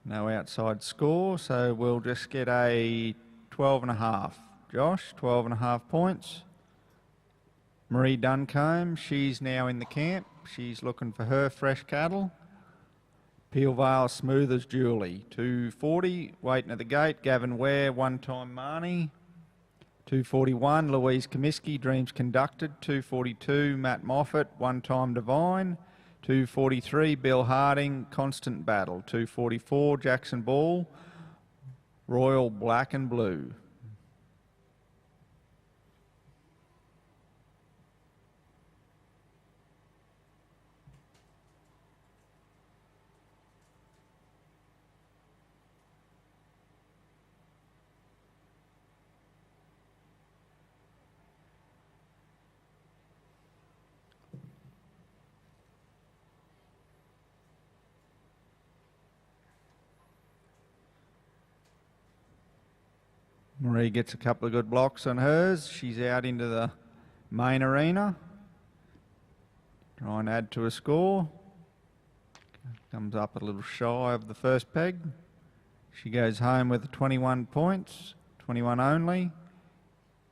No outside score, so we'll just get a 12.5. Josh, 12.5 points. Marie Duncombe, she's now in the camp. She's looking for her fresh cattle. Peel Vale Smooth as Julie, 240. Waiting at the gate, Gavin Ware, one-time Marnie. 241, Louise Comiskey, Dreams Conducted. 242, Matt Moffat, one-time Divine. 243, Bill Harding, Constant Battle. 244, Jackson Ball, Royal Black and Blue. Marie gets a couple of good blocks on hers. She's out into the main arena. Try and add to a score. Comes up a little shy of the first peg. She goes home with 21 points, 21 only.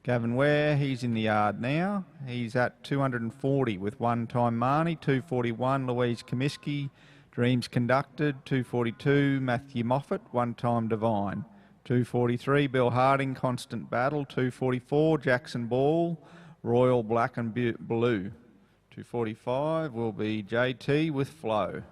Gavin Ware, he's in the yard now. He's at 240 with one-time Marnie. 241, Louise Comiskey, Dreams Conducted. 242, Matthew Moffat, one-time Divine. 243, Bill Harding, Constant Battle. 244, Jackson Ball, Royal Black and Blue. 245 will be JT with Flow.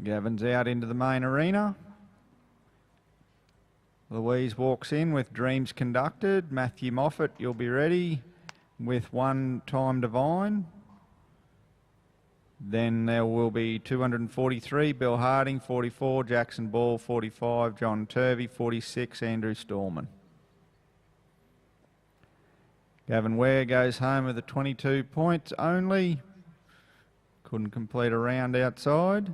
Gavin's out into the main arena. Louise walks in with Dreams Conducted. Matthew Moffat, you'll be ready with one-time Divine. Then there will be 243, Bill Harding, 44, Jackson Ball, 45, John Turvey, 46, Andrew Storman. Gavin Ware goes home with 22 points only. Couldn't complete a round outside.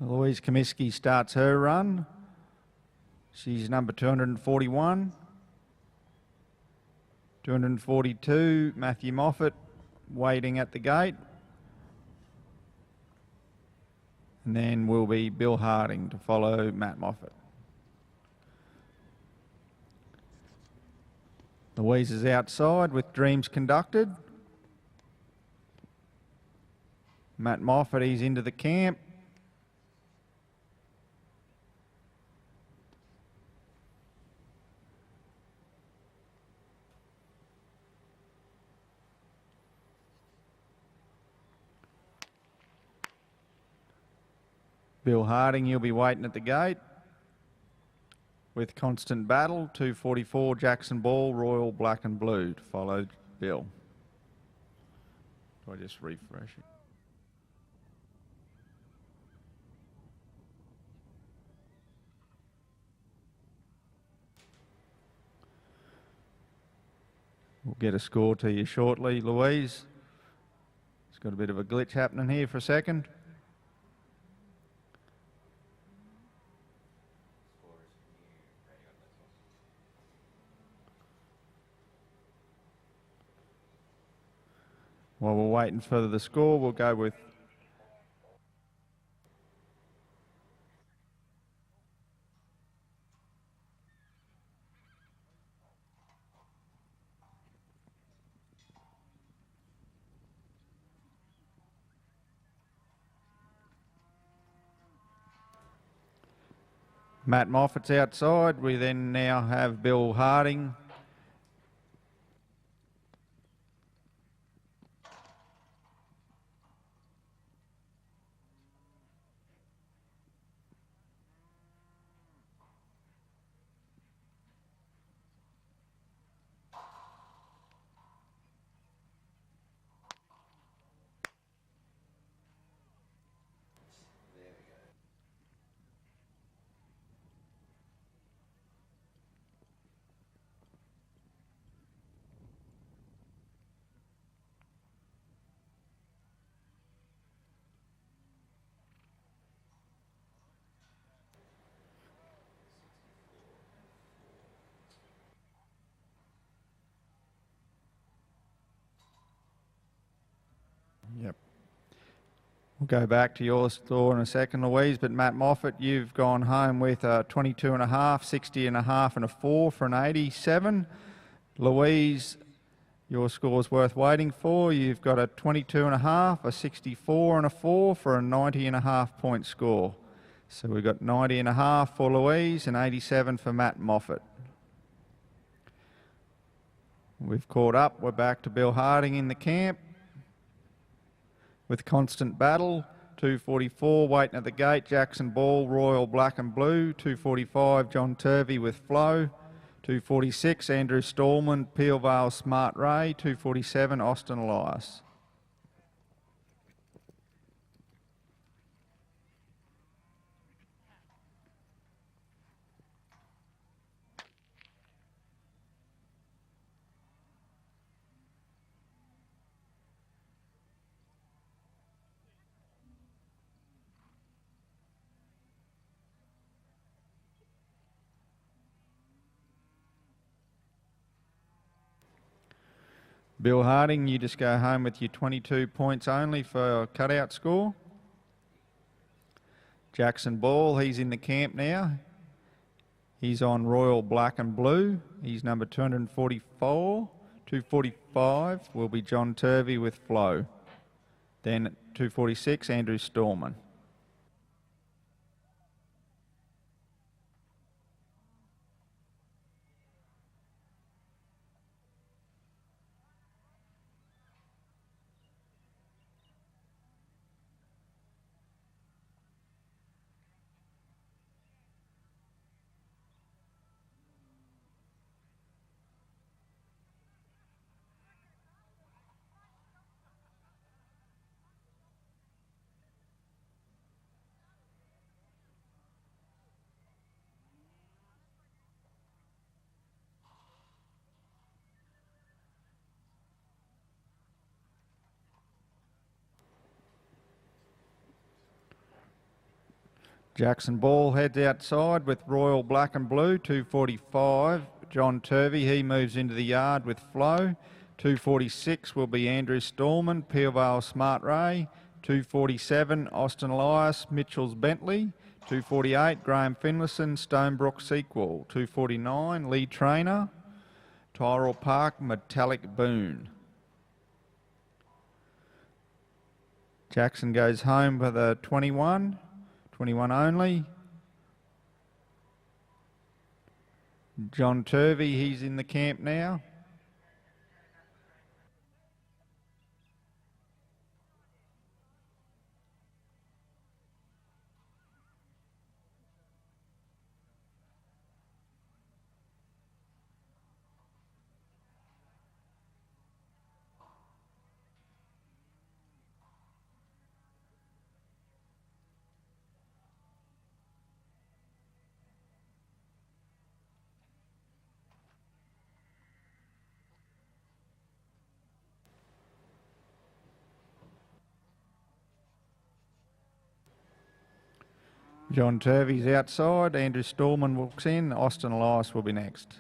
Louise Comiskey starts her run. She's number 241. 242, Matthew Moffat waiting at the gate. And then will be Bill Harding to follow Matt Moffat. Louise is outside with Dreams Conducted. Matt Moffat, he's into the camp. Bill Harding, you'll be waiting at the gate with Constant Battle. 244, Jackson Ball, Royal Black and Blue to follow Bill. Do I just refresh it? We'll get a score to you shortly, Louise. It's got a bit of a glitch happening here for a second. While we're waiting for the score, we'll go with Matt Moffat's outside. We then now have Bill Harding. Yep. We'll go back to your score in a second, Louise, but Matt Moffat, you've gone home with a 22.5, 60.5 and a 4 for an 87. Louise, your score's worth waiting for. You've got a 22.5, a 64 and a 4 for a 90.5 point score. So we've got 90.5 for Louise and 87 for Matt Moffat. We've caught up. We're back to Bill Harding in the camp with Constant Battle. 244 waiting at the gate. Jackson Ball, Royal Black and Blue. 245 John Turvey with Flow. 246 Andrew Stallman, Peel Vale Smart Ray. 247 Austin Elias. Bill Harding, you just go home with your 22 points only for cutout score. Jackson Ball, he's in the camp now. He's on Royal Black and Blue. He's number 244. 245 will be John Turvey with Flow. Then 246, Andrew Stallman. Jackson Ball heads outside with Royal Black and Blue. 245 John Turvey, he moves into the yard with Flow. 246 will be Andrew Stallman, Peel Vale Smart Ray. 247 Austin Elias, Mitchell's Bentley. 248 Graham Finlayson, Stonebrook Sequel. 249 Lee Trainer, Tyrrell Park Metallic Boone. Jackson goes home with a 21 only. John Turvey, he's in the camp now. John Turvey's outside. Andrew Stallman walks in. Austin Elias will be next.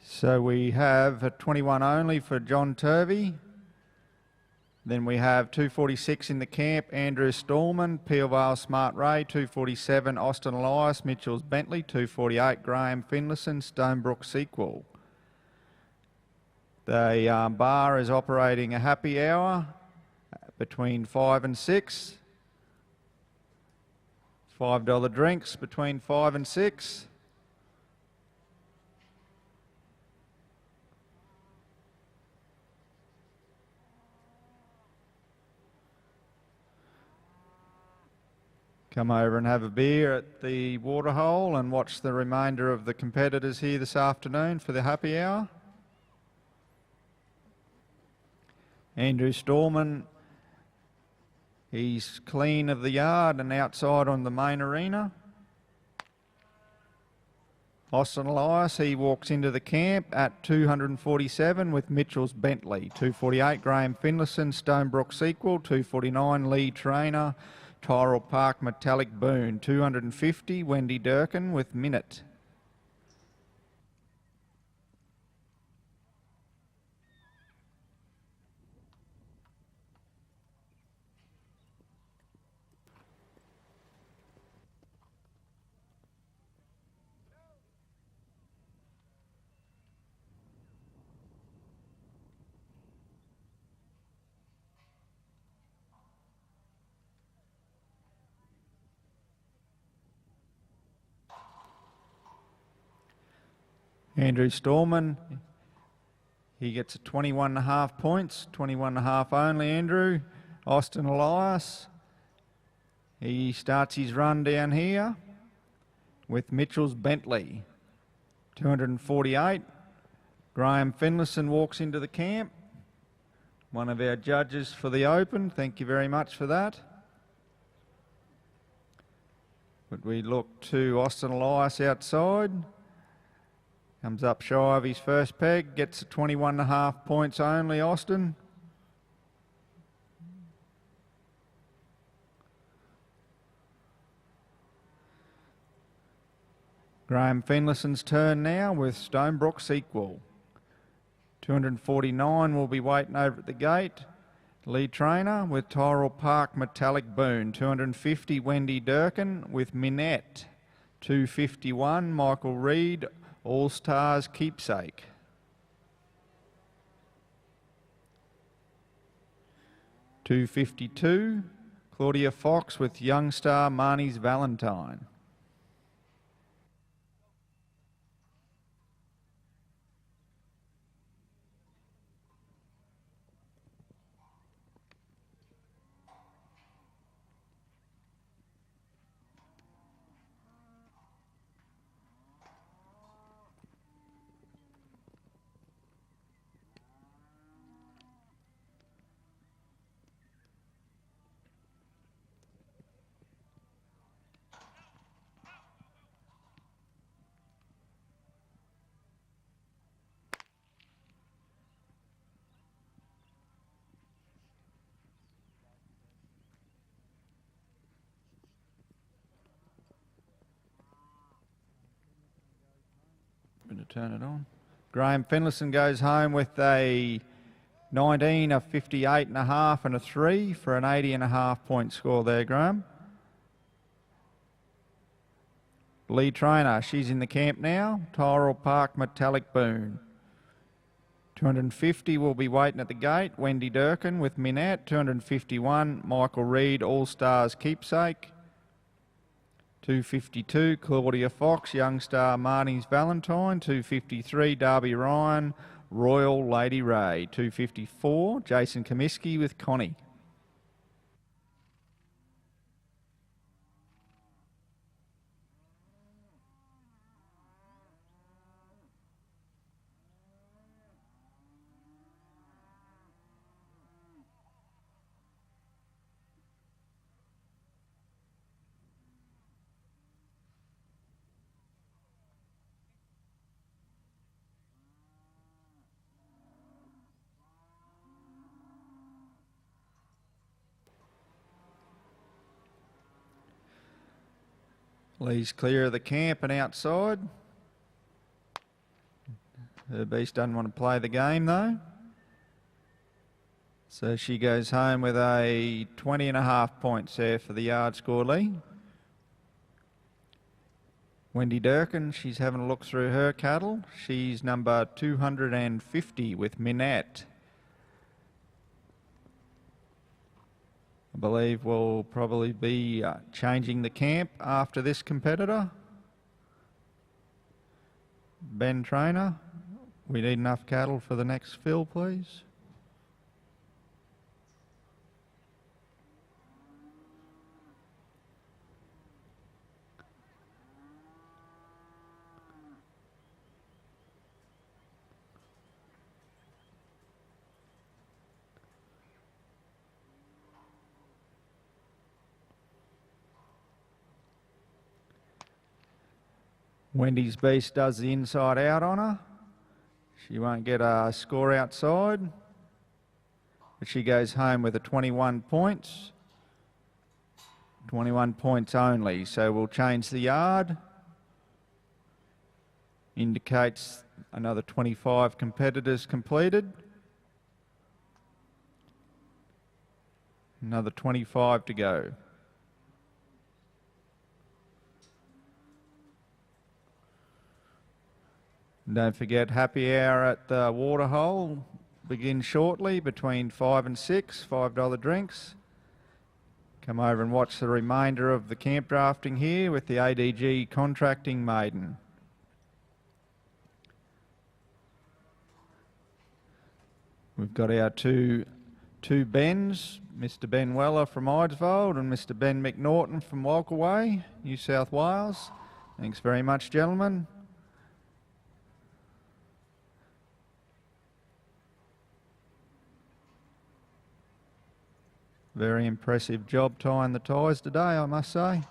So we have a 21 only for John Turvey. Then we have 246 in the camp, Andrew Stallman, Peel Vale Smart Ray, 247 Austin Elias, Mitchell's Bentley, 248 Graham Finlayson, Stonebrook Sequel. The bar is operating a happy hour between 5 and 6. $5 drinks between 5 and 6. Come over and have a beer at the Waterhole and watch the remainder of the competitors here this afternoon for the happy hour. Andrew Stallman, he's clean of the yard and outside on the main arena. Austin Elias, he walks into the camp at 247 with Mitchell's Bentley, 248 Graham Finlayson, Stonebrook Sequel, 249 Lee Trainer, Tyrrell Park Metallic Boone, 250 Wendy Durkin with Minute. Andrew Stallman, he gets 21.5 points, 21.5 only, Andrew. Austin Elias, he starts his run down here with Mitchell's Bentley, 248. Graham Finlayson walks into the camp, one of our judges for the Open. Thank you very much for that. But we look to Austin Elias outside. Comes up shy of his first peg, gets 21.5 points only, Austin. Graham Finlayson's turn now with Stonebrook Sequel. 249 will be waiting over at the gate. Lead Trainer with Tyrrell Park Metallic Boone. 250 Wendy Durkin with Minette. 251 Michael Reid, All Stars Keepsake. $2.52, Claudia Fox with Young Star Marnie's Valentine. To turn it on. Graham Finlayson goes home with a 19, a 58.5 and a 3 for an 80.5 point score there, Graham. Lead Trainer, she's in the camp now. Tyrrell Park Metallic Boone. 250 will be waiting at the gate. Wendy Durkin with Minette. 251 Michael Reid, All Stars Keepsake. 252 Claudia Fox, Young Star Marnie's Valentine. 253 Darby Ryan, Royal Lady Ray. 254 Jason Comiskey with Connie. Lee's clear of the camp and outside. Her beast doesn't want to play the game though. So she goes home with a 20.5 points there for the yard score, Lee. Wendy Durkin, she's having a look through her cattle. She's number 250 with Minette. I believe we'll probably be changing the camp after this competitor. Ben Trainer, we need enough cattle for the next fill, please. Wendy's beast does the inside out on her. She won't get a score outside, but she goes home with a 21 points. 21 points only, so we'll change the yard. Indicates another 25 competitors completed. Another 25 to go. Don't forget, happy hour at the Waterhole begins shortly between 5 and 6, $5 drinks. Come over and watch the remainder of the camp drafting here with the ADG contracting maiden. We've got our two Bens, Mr. Ben Weller from Idesvold and Mr. Ben McNaughton from Walkaway, New South Wales. Thanks very much, gentlemen. Very impressive job tying the ties today, I must say.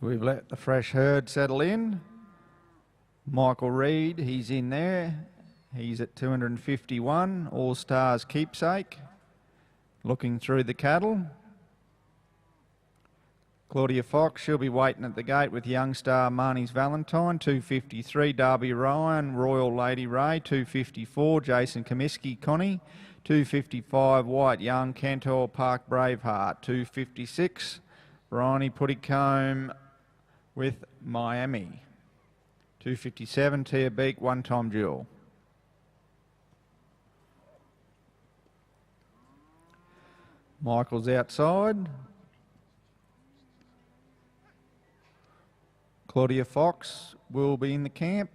We've let the fresh herd settle in. Michael Reid, he's in there. He's at 251, All Stars keepsake. Looking through the cattle. Claudia Fox, she'll be waiting at the gate with Young Star Marnie's Valentine, 253, Darby Ryan, Royal Lady Ray, 254, Jason Comiskey, Connie, 255, White Young, Cantor Park Braveheart, 256, Bryony Puttycombe with Miami, 257, Tia Beak, One Time Jewel. Michael's outside. Claudia Fox will be in the camp.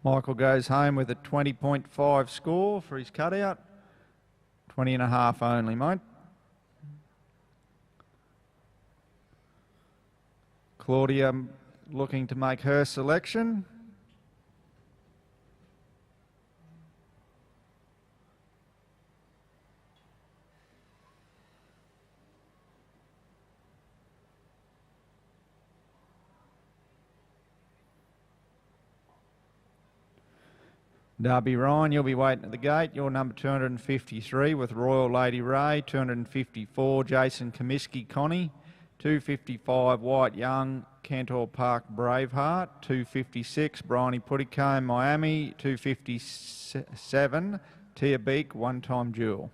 Michael goes home with a 20.5 score for his cutout. 20.5 only, mate. Claudia looking to make her selection. Darby Ryan, you'll be waiting at the gate. You're number 253 with Royal Lady Ray, 254 Jason Comiskey, Connie, 255 White Young, Cantor Park Braveheart, 256 Bryony Puttycombe, Miami, 257 Tia Beak, One Time Jewel.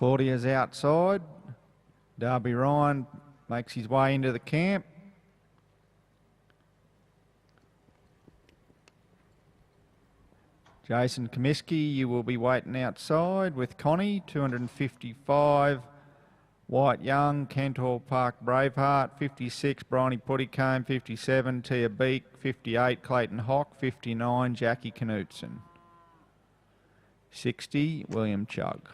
Claudia's outside. Darby Ryan makes his way into the camp. Jason Comiskey, you will be waiting outside with Connie, 255. White Young, Cantor Park Braveheart, 56. Bryony Puttycombe, 57. Tia Beak, 58. Clayton Hock, 59. Jackie Knutson, 60. William Chug.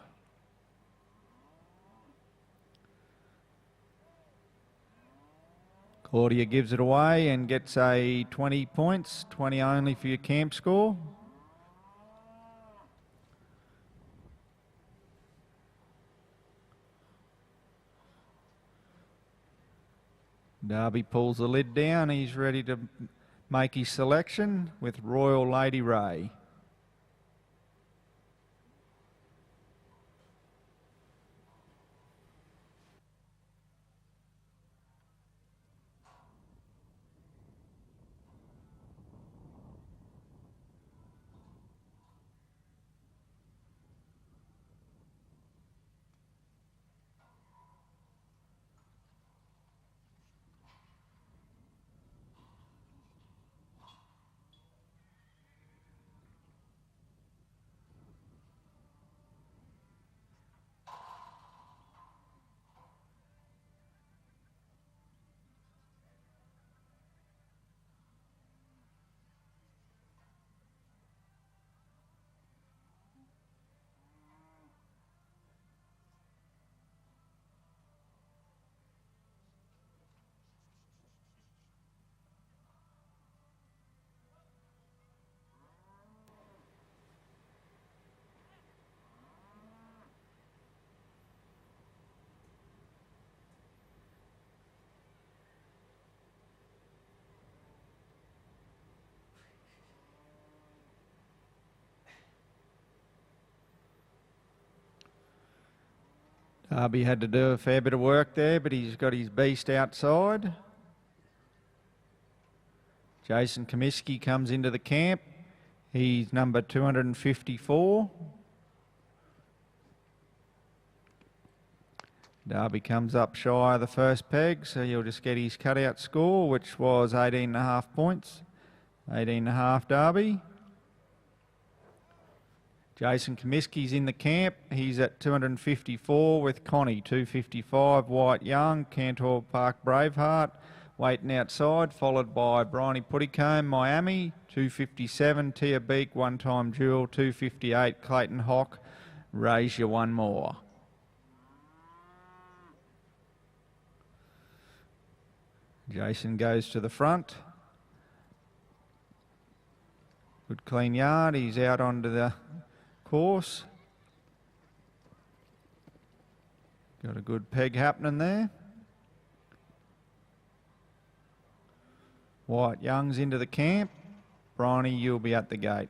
Claudia gives it away and gets a 20 points, 20 only for your camp score. Darby pulls the lid down. He's ready to make his selection with Royal Lady Ray. Darby had to do a fair bit of work there, but he's got his beast outside. Jason Comiskey comes into the camp. He's number 254. Darby comes up shy of the first peg, so he'll just get his cutout score, which was 18.5 points. 18.5 Darby. Jason Comiskey's in the camp. He's at 254 with Connie, 255. White Young, Cantor Park Braveheart, waiting outside, followed by Bryony Puttycombe, Miami, 257. Tia Beak, One Time Jewel, 258. Clayton Hock, Raise You One More. Jason goes to the front. Good clean yard. He's out onto the course. Got a good peg happening there. White Young's into the camp. Bryony, you'll be at the gate.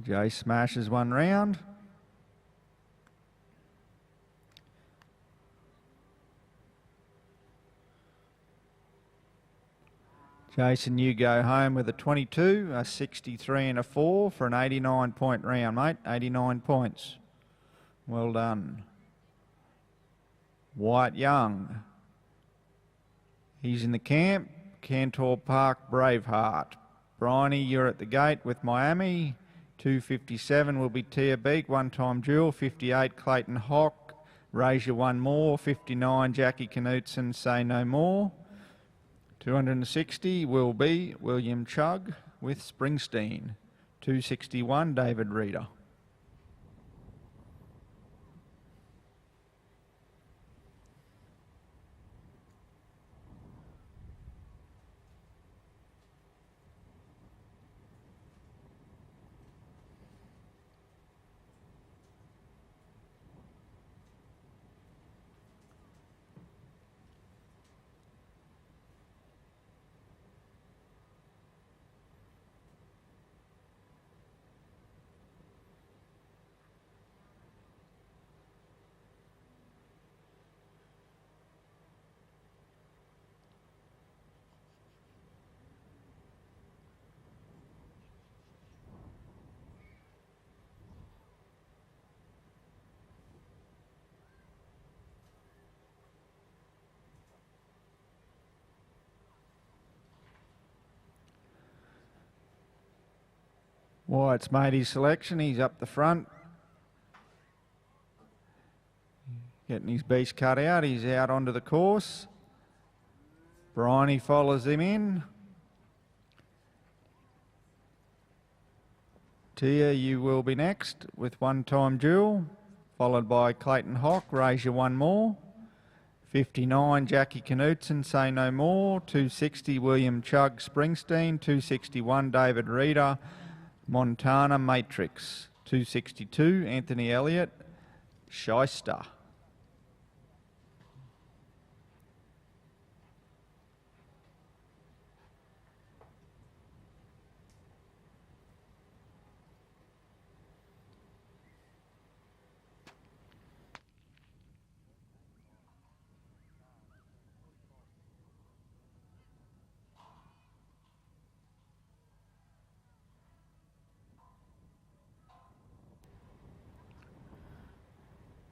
Jay smashes one round. Jason, you go home with a 22, a 63 and a 4 for an 89-point round, mate. 89 points. Well done. White Young. He's in the camp. Cantor Park Braveheart. Bryony, you're at the gate with Miami. 257 will be Tia Beak, One Time Jewel. 58 Clayton Hock, Raise You One More. 59 Jackie Knutson, Say No More. 260 will be William Chug with Springsteen. 261 David Reeder. White's made his selection. He's up the front. Getting his beast cut out. He's out onto the course. Bryony follows him in. Tia, you will be next with One Time Duel, followed by Clayton Hock, Raise You One More. 59, Jackie Knutson, Say No More. 260, William Chug Springsteen. 261, David Reeder, Montana Matrix. 262, Anthony Elliott, Shyster.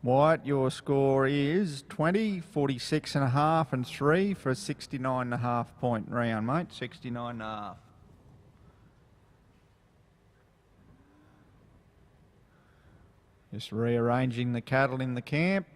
White, your score is 20, 46 and a half and 3 for a 69 and a half point round, mate. 69 and a half. Just rearranging the cattle in the camp.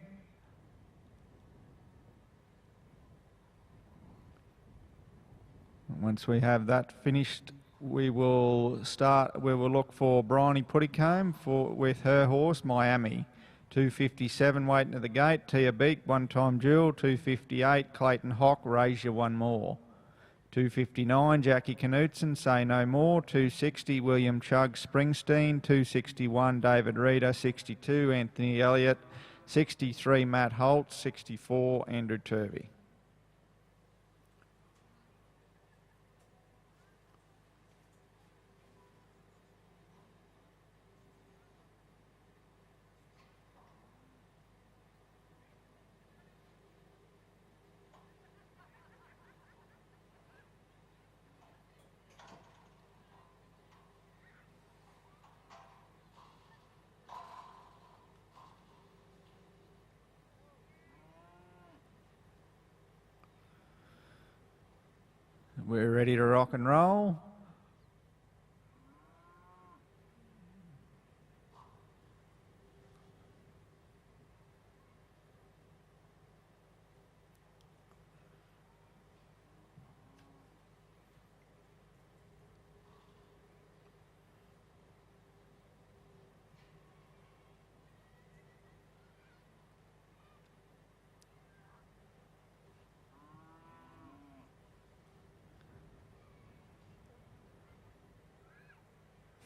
Once we have that finished, we will look for Bryony Puddicombe with her horse, Miami. 257 waiting at the gate. Tia Beak, One Time Duel. 258 Clayton Hock, Raise You One More. 259 Jackie Knutson, Say No More. 260 William Chug Springsteen. 261 David Reeder. 62 Anthony Elliott. 63 Matt Holt. 64 Andrew Turvey. We're ready to rock and roll.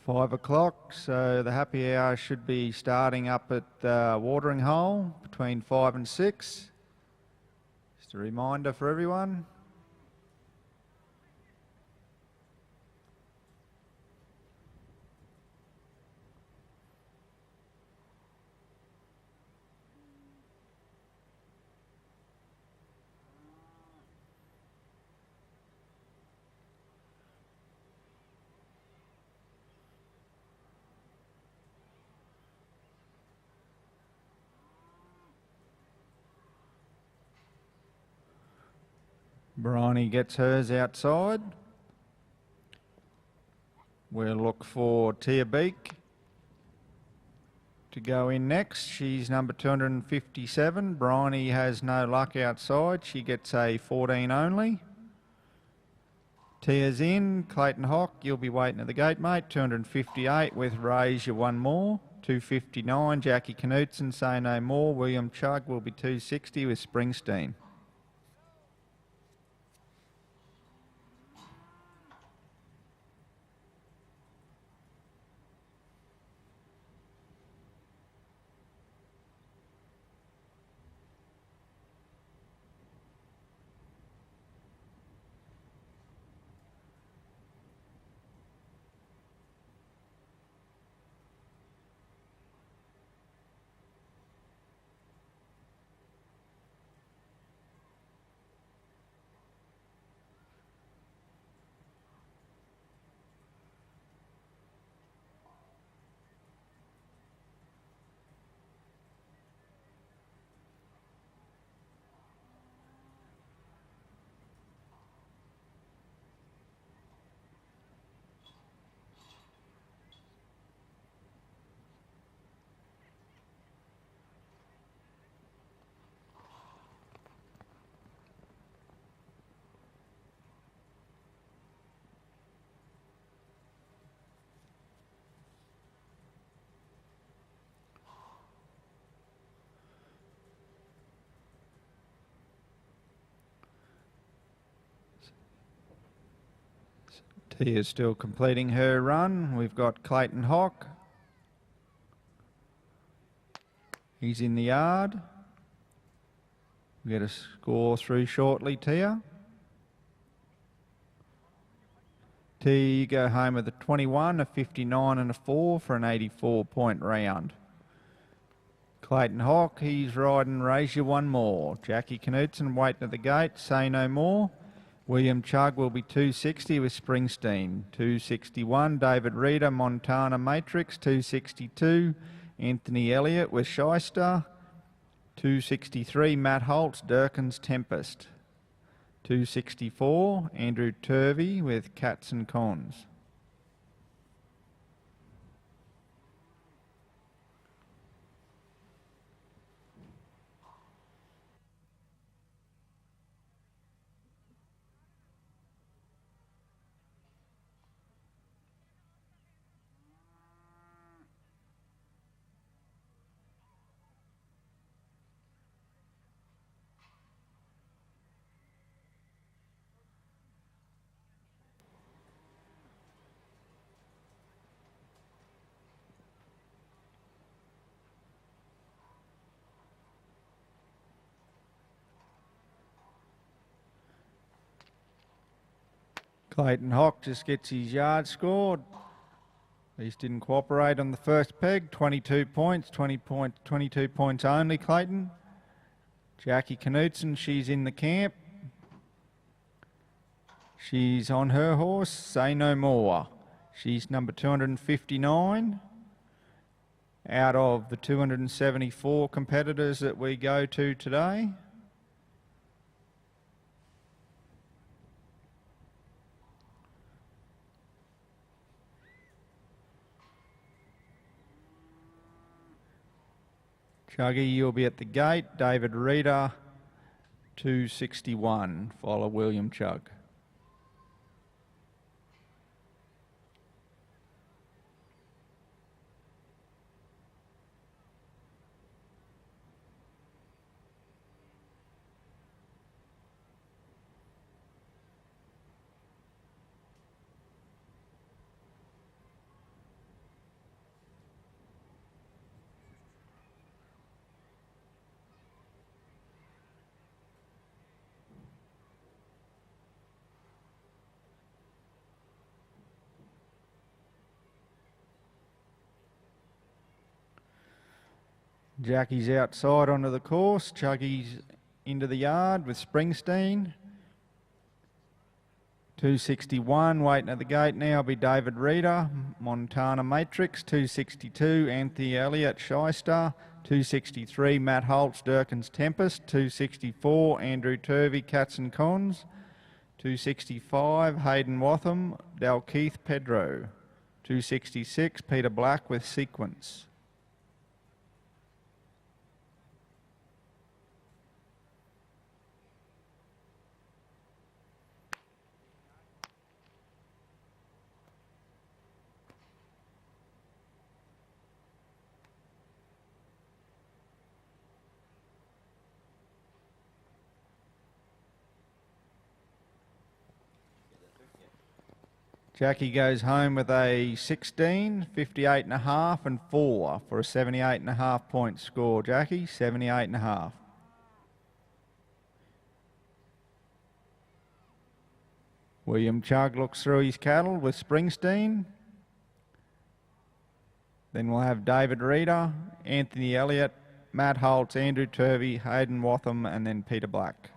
Five o'clock, so the happy hour should be starting up at the watering hole between 5 and 6. Just a reminder for everyone. Bryony gets hers outside. We'll look for Tia Beak to go in next. She's number 257. Bryony has no luck outside. She gets a 14 only. Tia's in. Clayton Hock, you'll be waiting at the gate, mate. 258 with Raise You One More. 259, Jackie Knutson, Say No More. William Chug will be 260 with Springsteen. Tia's still completing her run. We've got Clayton Hock. He's in the yard. We'll get a score through shortly, Tia. Tia, you go home with a 21, a 59 and a 4 for an 84-point round. Clayton Hock, he's riding Raise You One More. Jackie Knudsen waiting at the gate, Say No More. William Chug will be 260 with Springsteen. 261, David Reeder, Montana Matrix. 262, Anthony Elliott with Shyster. 263, Matt Holtz, Durkin's Tempest. 264, Andrew Turvey with Cats and Cons. Clayton Hock just gets his yard scored. He didn't cooperate on the first peg. 22 points, 22 points only, Clayton. Jackie Knudsen, she's in the camp. She's on her horse, Say No More. She's number 259. Out of the 274 competitors that we go to today. Chuggy, you'll be at the gate. David Reeder, 261. Follow William Chug. Jackie's outside onto the course. Chuggy's into the yard with Springsteen. 261, waiting at the gate now will be David Reeder, Montana Matrix. 262, Anthony Elliott, Shyster. 263, Matt Holtz, Durkin's Tempest. 264, Andrew Turvey, Cats and Cons. 265, Hayden Watham, Dalkeith Pedro. 266, Peter Black with Sequence. Jackie goes home with a 16, 58 and a half and 4 for a 78 and a half point score. Jackie, 78 and a half. William Chug looks through his cattle with Springsteen. Then we'll have David Reeder, Anthony Elliott, Matt Holtz, Andrew Turvey, Hayden Watham and then Peter Black.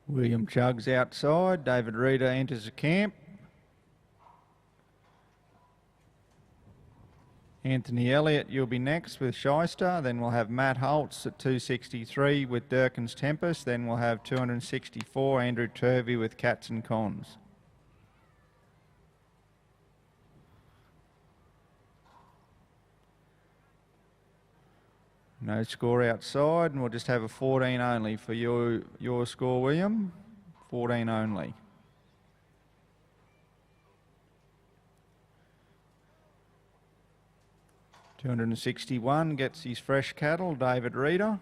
William Chug's outside. David Reeder enters the camp. Anthony Elliott, you'll be next with Shyster. Then we'll have Matt Holtz at 263 with Durkin's Tempest. Then we'll have 264 Andrew Turvey with Cats and Cons. No score outside, and we'll just have a 14 only for your score, William. 14 only. $261 gets his fresh cattle, David Reeder.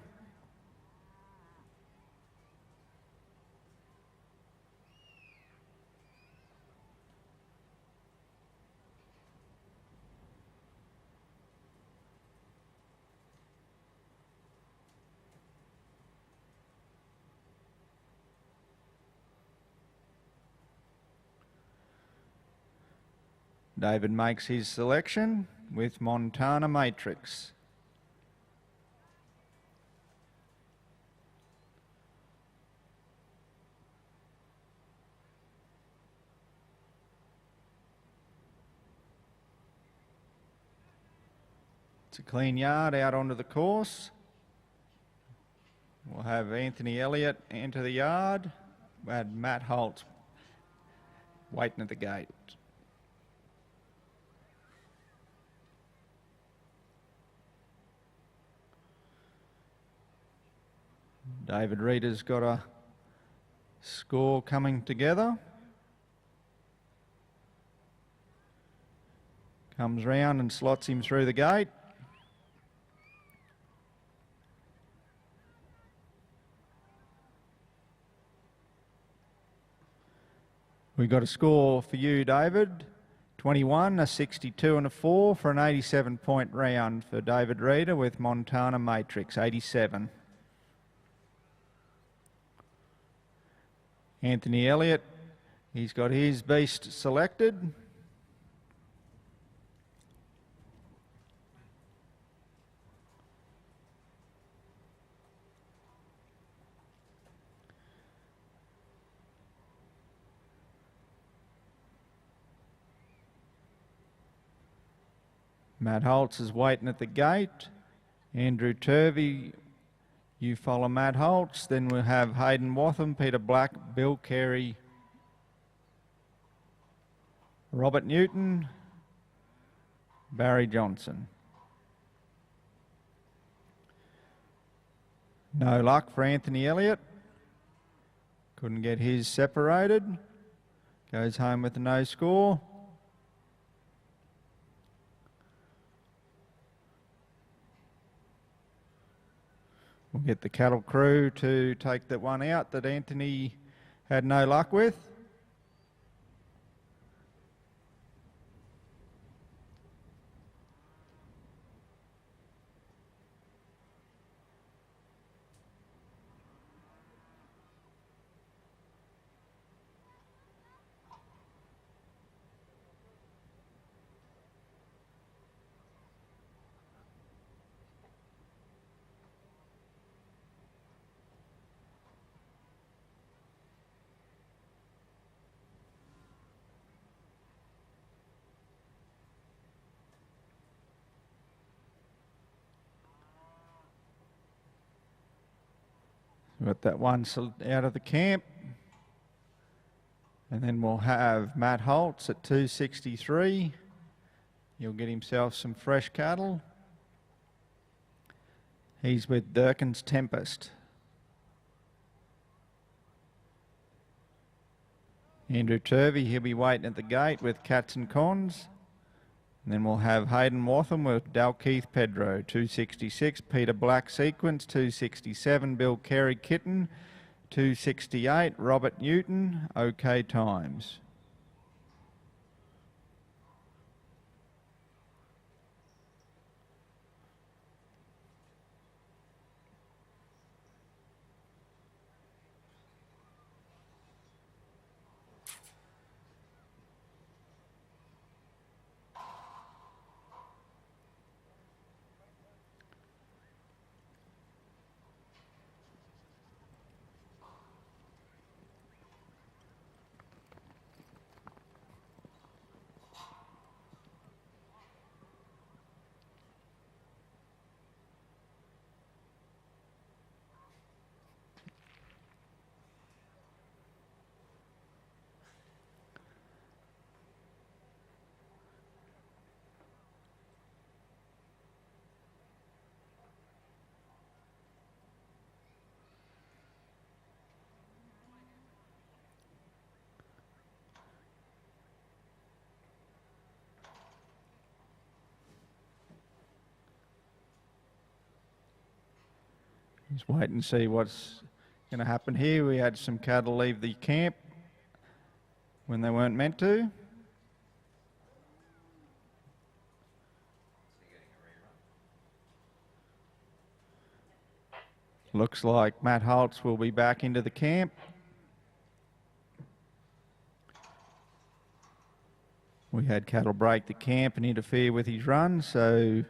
David makes his selection with Montana Matrix. It's a clean yard out onto the course. We'll have Anthony Elliott enter the yard. We'll have Matt Holt waiting at the gate. David Reeder's got a score coming together. Comes round and slots him through the gate. We got a score for you, David. 21, a 62 and a 4 for an 87-point round for David Reeder with Montana Matrix, 87. Anthony Elliott, he's got his beast selected. Matt Holtz is waiting at the gate. Andrew Turvey, you follow Matt Holtz. Then we'll have Hayden Watham, Peter Black, Bill Carey, Robert Newton, Barry Johnson. No luck for Anthony Elliott. Couldn't get his separated. Goes home with a no score. We'll get the cattle crew to take that one out that Anthony had no luck with. Got that one out of the camp. And then we'll have Matt Holtz at 263. He'll get himself some fresh cattle. He's with Durkin's Tempest. Andrew Turvey, he'll be waiting at the gate with Cats and Cons. And then we'll have Hayden Watham with Dalkeith Pedro, 266. Peter Black Sequence, 267. Bill Carey Kitten, 268. Robert Newton, OK Times. Just wait and see what's going to happen here. We had some cattle leave the camp when they weren't meant to. Looks like Matt Holtz will be back into the camp. We had cattle break the camp and interfere with his run, so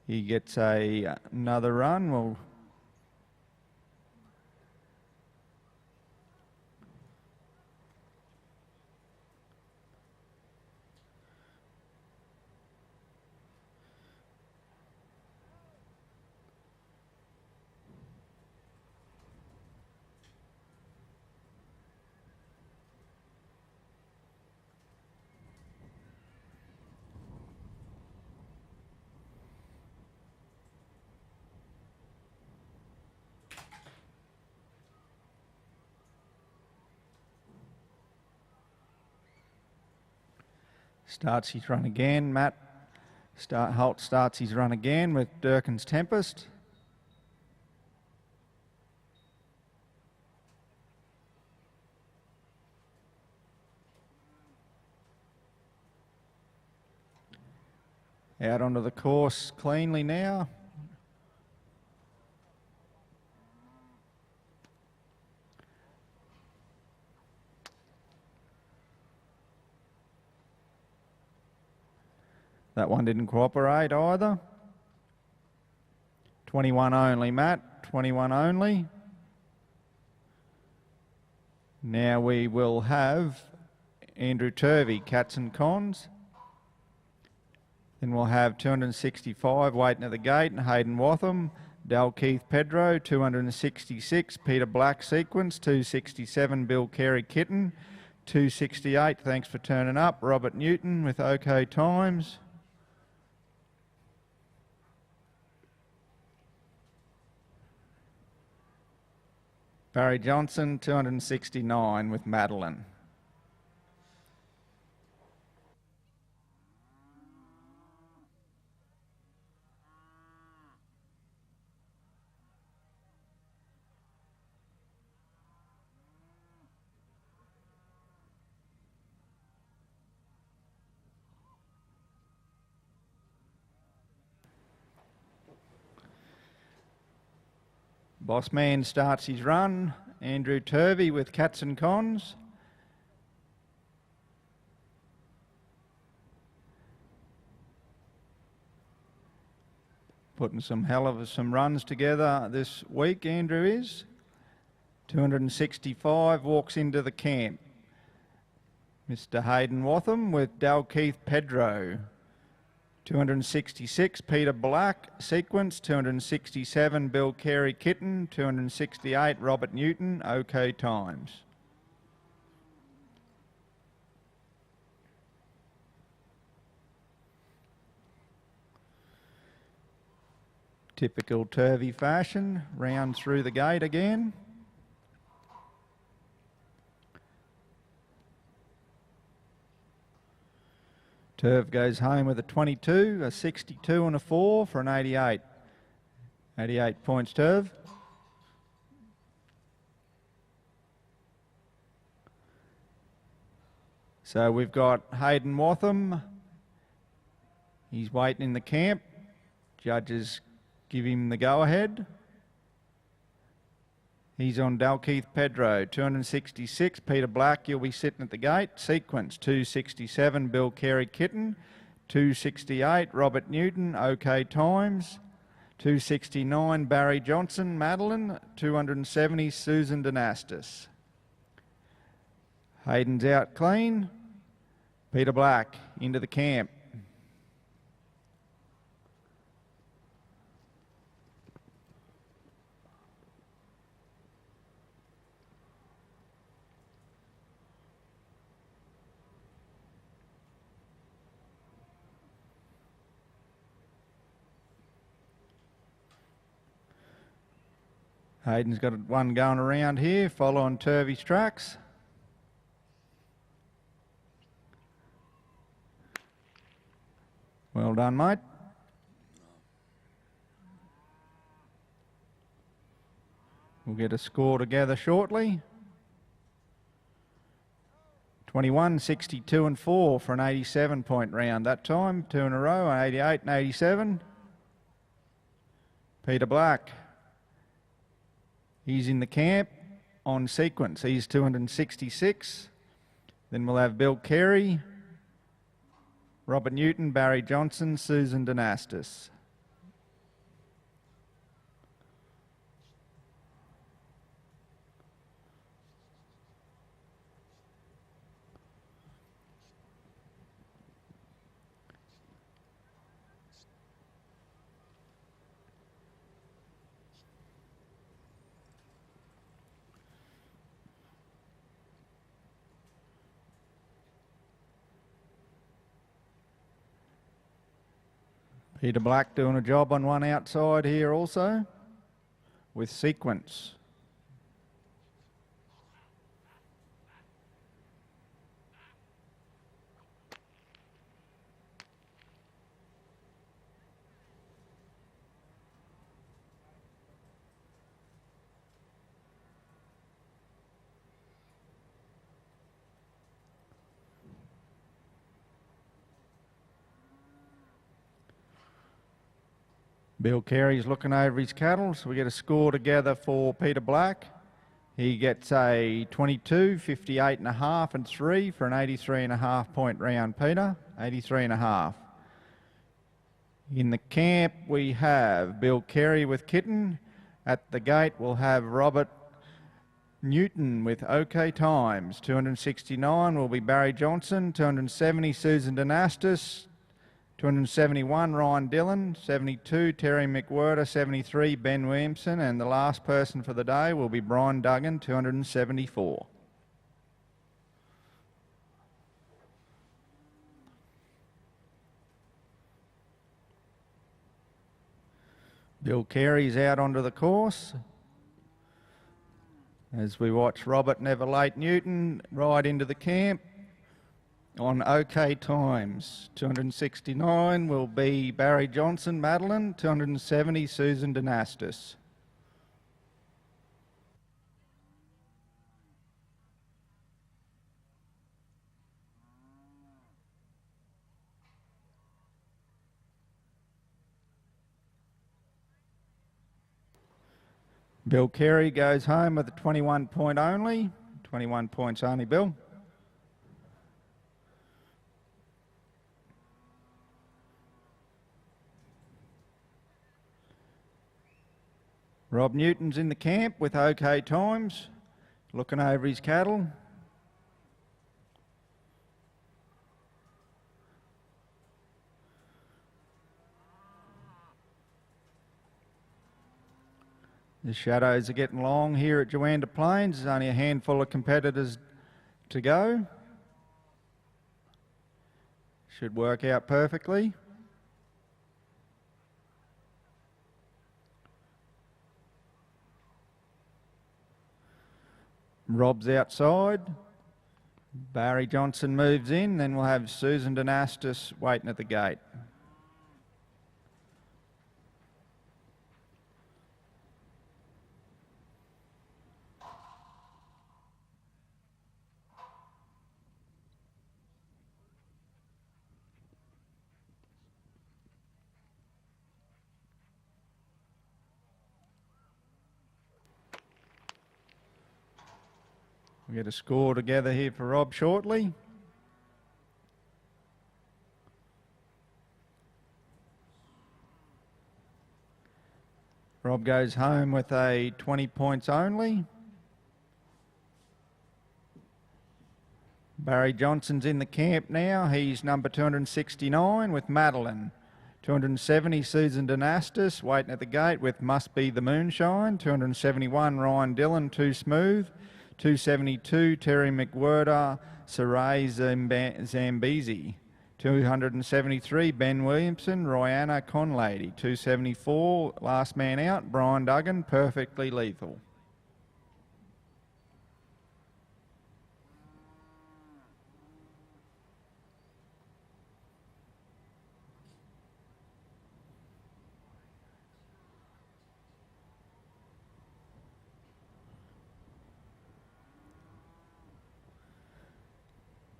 he gets another run. Well, starts his run again. Holt starts his run again with Durkin's Tempest. Out onto the course cleanly now. That one didn't cooperate either. 21 only, Matt. 21 only. Now we will have Andrew Turvey, Cats and Cons. Then we'll have 265 waiting at the gate, and Hayden Watham. Dalkeith Pedro, 266. Peter Black Sequence, 267. Bill Carey Kitten, 268. Thanks for turning up. Robert Newton with OK Times. Barry Johnson, 269 with Madeline. Bossman starts his run. Andrew Turvey with Cats and Cons. Putting some hell of some runs together this week, Andrew is. 265 walks into the camp. Mr. Hayden Watham with Dalkeith Pedro. 266, Peter Black Sequence. 267, Bill Carey Kitten. 268, Robert Newton, OK Times. Typical Turvey fashion, round through the gate again. Turv goes home with a 22, a 62 and a 4 for an 88. 88 points, Turv. So we've got Hayden Watham. He's waiting in the camp. Judges give him the go-ahead. He's on Dalkeith Pedro, 266. Peter Black, you'll be sitting at the gate. Sequence, 267. Bill Carey Kitten, 268. Robert Newton, OK Times. 269. Barry Johnson, Madeline. 270. Susan Dynastis. Hayden's out clean. Peter Black into the camp. Hayden's got one going around here, following Turvey's tracks. Well done, mate. get a score together shortly. 21, 62 and 4 for an 87-point round that time. 2 in a row, 88 and 87. Peter Black. He's in the camp on sequence. He's 266. Then we'll have Bill Carey, Robert Newton, Barry Johnson, Susan Dynastis. Peter Black doing a job on one outside here also with sequence. Bill Carey's looking over his cattle, so we get a score together for Peter Black. He gets a 22, 58 and a half and 3 for an 83 and a half point round, Peter. 83 and a half. In the camp we have Bill Carey with Kitten. At the gate we'll have Robert Newton with OK Times. 269 will be Barry Johnson. 270 Susan Dynastis. 271 Ryan Dillon, 72 Terry McWhirter, 73 Ben Williamson, and the last person for the day will be Brian Duggan, 274. Bill Carey's out onto the course as we watch Robert Neverlate Newton ride into the camp. On OK Times, 269 will be Barry Johnson, Madeline, 270 Susan Dynastis. Bill Carey goes home with a 21 point only. 21 points only, Bill. Rob Newton's in the camp with OK Times, looking over his cattle. The shadows are getting long here at Juandah Plains. There's only a handful of competitors to go. Should work out perfectly. Rob's outside. Barry Johnson moves in. Then we'll have Susan Dynastis waiting at the gate. We'll get a score together here for Rob shortly. Rob goes home with a 20 points only. Barry Johnson's in the camp now. He's number 269 with Madeline. 270 Susan Dynastis waiting at the gate with Must Be the Moonshine. 271 Ryan Dillon, Too Smooth. 272 Terry McWhirter, Saray Zambezi. 273 Ben Williamson, Royanna Conlady. 274 Last Man Out, Brian Duggan, Perfectly Lethal.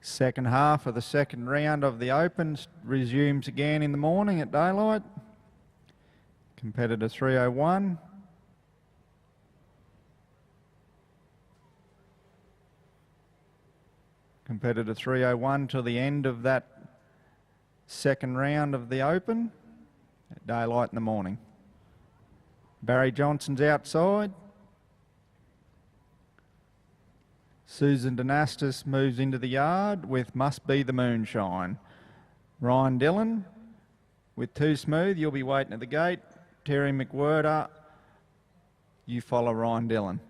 Second half of the second round of the Open resumes again in the morning at daylight. Competitor 301. Competitor 301 till the end of that second round of the Open at daylight in the morning. Barry Johnson's outside. Susan Dynastis moves into the yard with Must Be the Moonshine. Ryan Dillon with Too Smooth. You'll be waiting at the gate. Terry McWhirter, you follow Ryan Dillon.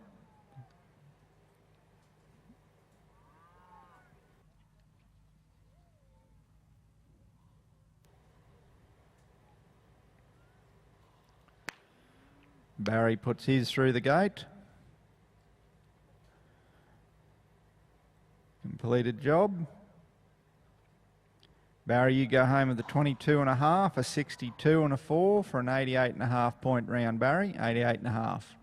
Barry puts his through the gate. Completed job. Barry, you go home with a 22 and a half, a 62 and a 4 for an 88 and a half point round, Barry. 88 and a half.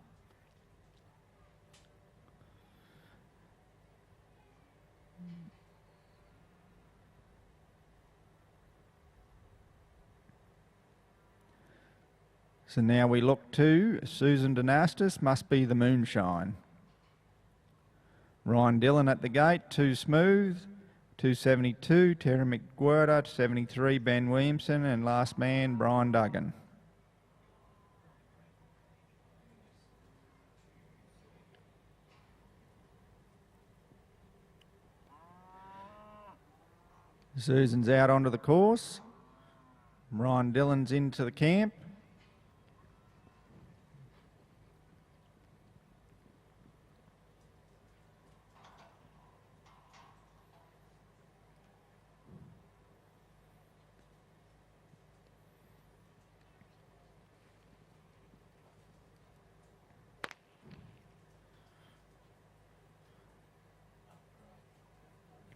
So now we look to Susan Dynastis, Must Be the Moonshine. Ryan Dillon at the gate, Too Smooth, 272, Terry McWhirter, 73, Ben Williamson, and last man, Brian Duggan. Susan's out onto the course. Ryan Dillon's into the camp.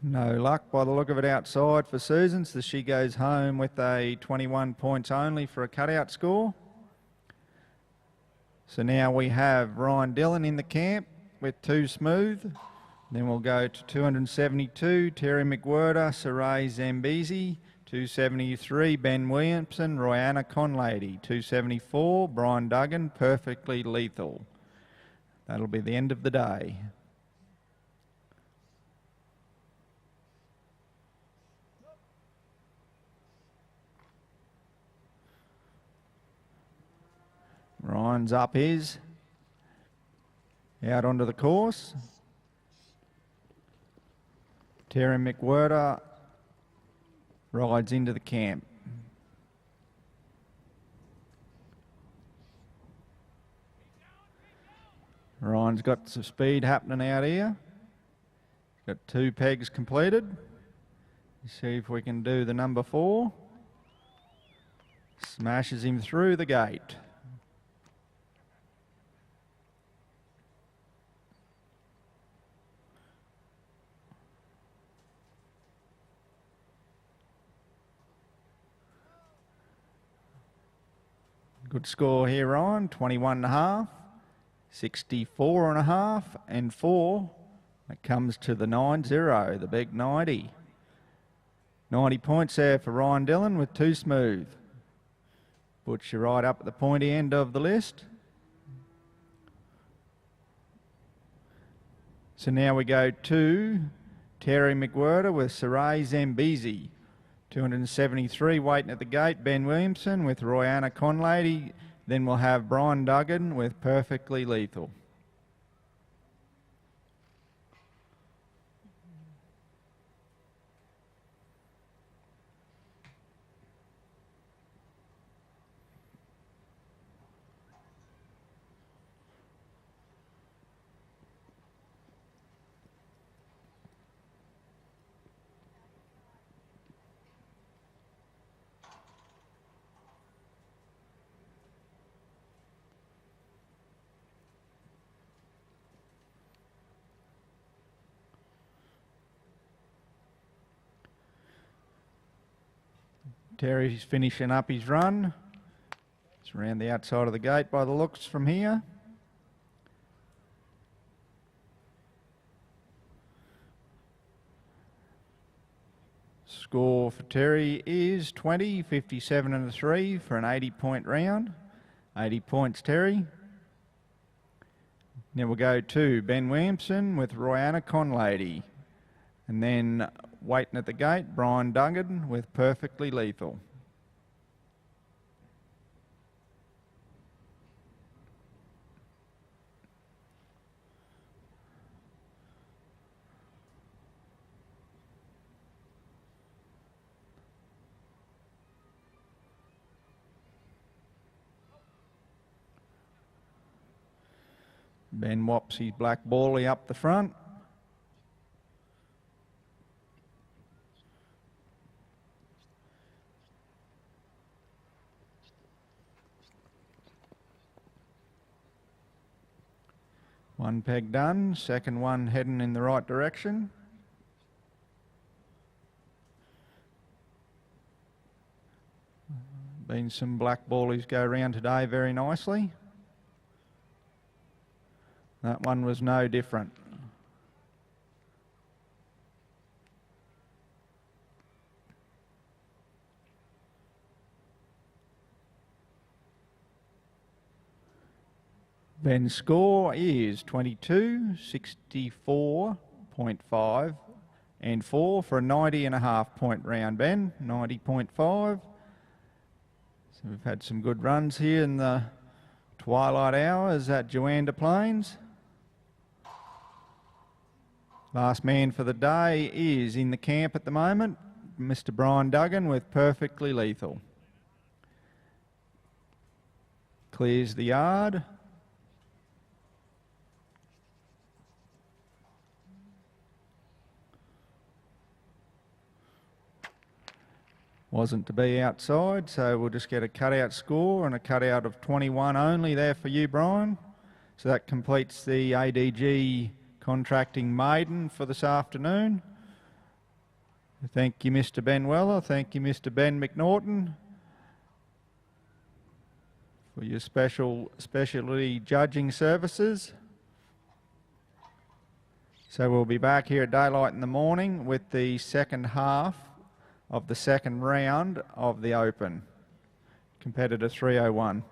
No luck by the look of it outside for Susan, so she goes home with a 21 points only for a cutout score. So now we have Ryan Dillon in the camp with Too Smooth. Then we'll go to 272, Terry McWhirter, Saray Zambezi, 273, Ben Williamson, Royanna Conlady, 274, Brian Duggan, Perfectly Lethal. That'll be the end of the day. Ryan's up his, out onto the course. Terry McWhirter rides into the camp. Ryan's got some speed happening out here. Got 2 pegs completed. See if we can do the number 4. Smashes him through the gate. Good score here, Ryan. 21 and a half, 64 and a half, and 4. That comes to the 9-0, the big 90. 90 points there for Ryan Dillon with Too Smooth. Puts you right up at the pointy end of the list. So now we go to Terry McWhirter with Saray Zambezi. 273 waiting at the gate, Ben Williamson with Royanna Conlady. Then we'll have Brian Duggan with Perfectly Lethal. Terry's finishing up his run. It's around the outside of the gate by the looks from here. Score for Terry is 20, 57 and a 3 for an 80-point round. 80 points, Terry. Now we'll go to Ben Williamson with Royanna Conlady. And then waiting at the gate, Brian Duggan with Perfectly Lethal. Ben whops his black bally up the front. One peg done, second one heading in the right direction. Been some black ballies go round today very nicely. That one was no different. Ben's score is 22, 64.5 and 4 for a 90.5 point round, Ben. 90.5. So we've had some good runs here in the twilight hours at Juandah Plains. Last man for the day is in the camp at the moment, Mr. Brian Duggan with Perfectly Lethal. Clears the yard. Wasn't to be outside, so we'll just get a cutout score and a cutout of 21 only there for you, Brian. So that completes the ADG contracting maiden for this afternoon. Thank you, Mr. Ben Weller. Thank you, Mr. Ben McNaughton, for your specialty judging services. So we'll be back here at daylight in the morning with the second half of the second round of the Open, competitor 301.